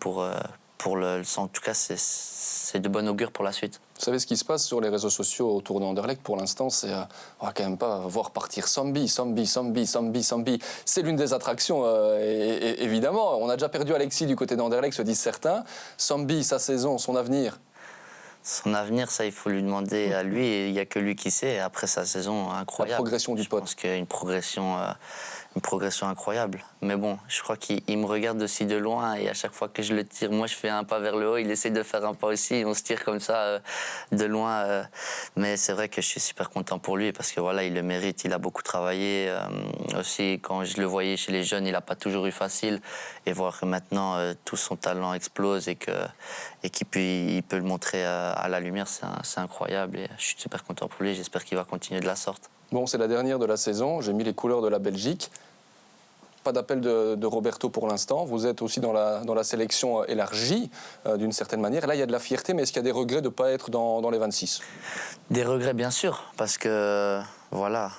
en tout cas, c'est de bon augure pour la suite. Vous savez ce qui se passe sur les réseaux sociaux autour d'Anderlecht pour l'instant, c'est on va quand même pas voir partir Sambi. C'est l'une des attractions, évidemment. On a déjà perdu Alexis du côté d'Anderlecht, se disent certains. Sambi, sa saison, son avenir. Son avenir, ça, il faut lui demander à lui. Et il n'y a que lui qui sait. Après sa saison, incroyable. La progression du pote. Je pense qu'il y a une progression incroyable. Mais bon, je crois qu'il me regarde aussi de loin et à chaque fois que je le tire, moi je fais un pas vers le haut, il essaie de faire un pas aussi, on se tire comme ça de loin. Mais c'est vrai que je suis super content pour lui parce que voilà, il le mérite, il a beaucoup travaillé. Aussi, quand je le voyais chez les jeunes, il n'a pas toujours eu facile. Et voir que maintenant, tout son talent explose et qu'il peut le montrer à la lumière, c'est incroyable. Et je suis super content pour lui, j'espère qu'il va continuer de la sorte. Bon, c'est la dernière de la saison. J'ai mis les couleurs de la Belgique. Pas d'appel de Roberto pour l'instant. Vous êtes aussi dans la sélection élargie, d'une certaine manière. Là, il y a de la fierté, mais est-ce qu'il y a des regrets de ne pas être dans les 26? Des regrets, bien sûr, parce que voilà,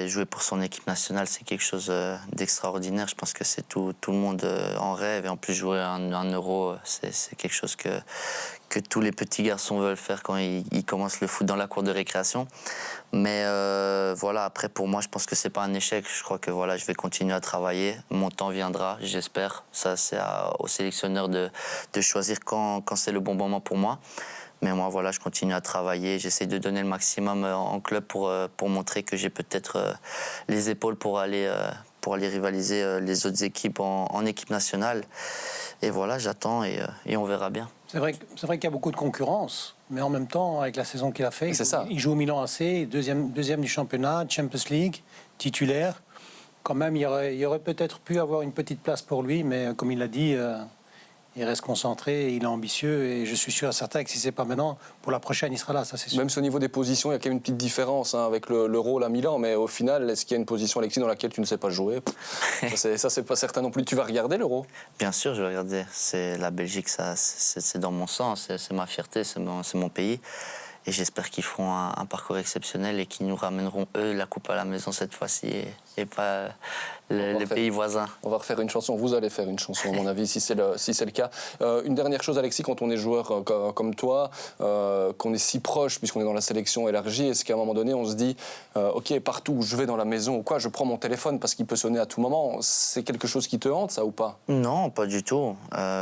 jouer pour son équipe nationale, c'est quelque chose d'extraordinaire. Je pense que c'est tout le monde en rêve. Et en plus, jouer un Euro, c'est quelque chose que tous les petits garçons veulent faire quand ils commencent le foot dans la cour de récréation. Mais voilà, après, pour moi, je pense que c'est pas un échec. Je crois que voilà, je vais continuer à travailler. Mon temps viendra, j'espère. Ça, c'est au sélectionneur de choisir quand c'est le bon moment pour moi. Mais moi, voilà, je continue à travailler. J'essaie de donner le maximum en club pour montrer que j'ai peut-être les épaules pour aller rivaliser les autres équipes en équipe nationale. Et voilà, j'attends et on verra bien. C'est vrai qu'il y a beaucoup de concurrence, mais en même temps, avec la saison qu'il a fait, il joue au Milan AC, deuxième du championnat, Champions League, titulaire. Quand même, il y aurait peut-être pu avoir une petite place pour lui, mais comme il l'a dit, il reste concentré, il est ambitieux, et je suis sûr et certain que si c'est pas maintenant, pour la prochaine, il sera là, ça c'est sûr. Même si au niveau des positions, il y a quand même une petite différence avec le rôle à Milan, mais au final, est-ce qu'il y a une position, Alexis, dans laquelle tu ne sais pas jouer? Ça, c'est pas certain non plus. Tu vas regarder l'Euro? Bien sûr, je vais regarder. C'est la Belgique, c'est dans mon sang, c'est ma fierté, c'est mon pays. Et j'espère qu'ils feront un parcours exceptionnel et qu'ils nous ramèneront, eux, la coupe à la maison cette fois-ci. et pas le Parfait. pays voisin. On va refaire une chanson, vous allez faire une chanson à mon avis si c'est le cas. Une dernière chose Alexis, quand on est joueur comme toi, qu'on est si proche puisqu'on est dans la sélection élargie, est-ce qu'à un moment donné on se dit ok, partout où je vais dans la maison ou quoi, je prends mon téléphone parce qu'il peut sonner à tout moment, c'est quelque chose qui te hante ça ou pas? Non, pas du tout.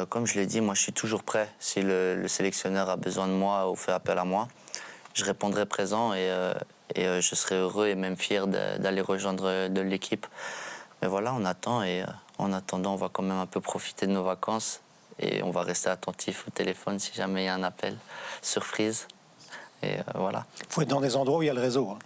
Comme je l'ai dit, moi je suis toujours prêt. Si le sélectionneur a besoin de moi ou fait appel à moi, je répondrai présent et je serai heureux et même fier d'aller rejoindre de l'équipe. Mais voilà, on attend et en attendant, on va quand même un peu profiter de nos vacances et on va rester attentif au téléphone si jamais il y a un appel surprise. Et voilà. Il faut être dans des endroits où il y a le réseau.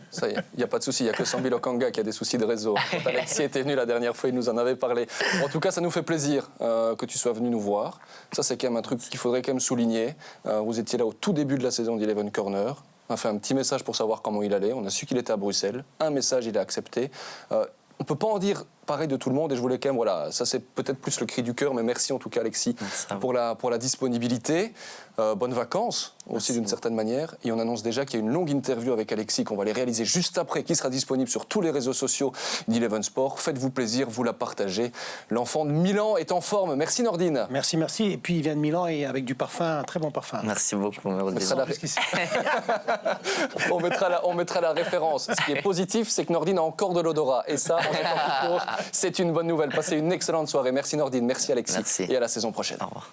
Ça y est, il n'y a pas de souci, il n'y a que Sambi Lokanga qui a des soucis de réseau. Quand Alexis était venu la dernière fois, il nous en avait parlé. En tout cas, ça nous fait plaisir que tu sois venu nous voir. Ça, c'est quand même un truc qu'il faudrait quand même souligner. Vous étiez là au tout début de la saison d'Eleven Corner. On a fait un petit message pour savoir comment il allait. On a su qu'il était à Bruxelles. Un message, il a accepté. On ne peut pas en dire pareil de tout le monde et je voulais quand même, voilà, ça c'est peut-être plus le cri du cœur, mais merci en tout cas Alexis pour la disponibilité. Bonnes vacances aussi d'une certaine manière. Et on annonce déjà qu'il y a une longue interview avec Alexis qu'on va les réaliser juste après, qui sera disponible sur tous les réseaux sociaux d'Eleven Sport. Faites-vous plaisir, vous la partagez. L'enfant de Milan est en forme. Merci Nordine. Merci. Et puis il vient de Milan et avec du parfum, un très bon parfum. Merci beaucoup. On mettra la référence. Ce qui est positif, c'est que Nordine a encore de l'odorat. Et ça, c'est une bonne nouvelle. Passez une excellente soirée. Merci Nordine, merci Alexis. Merci. Et à la saison prochaine. Au revoir.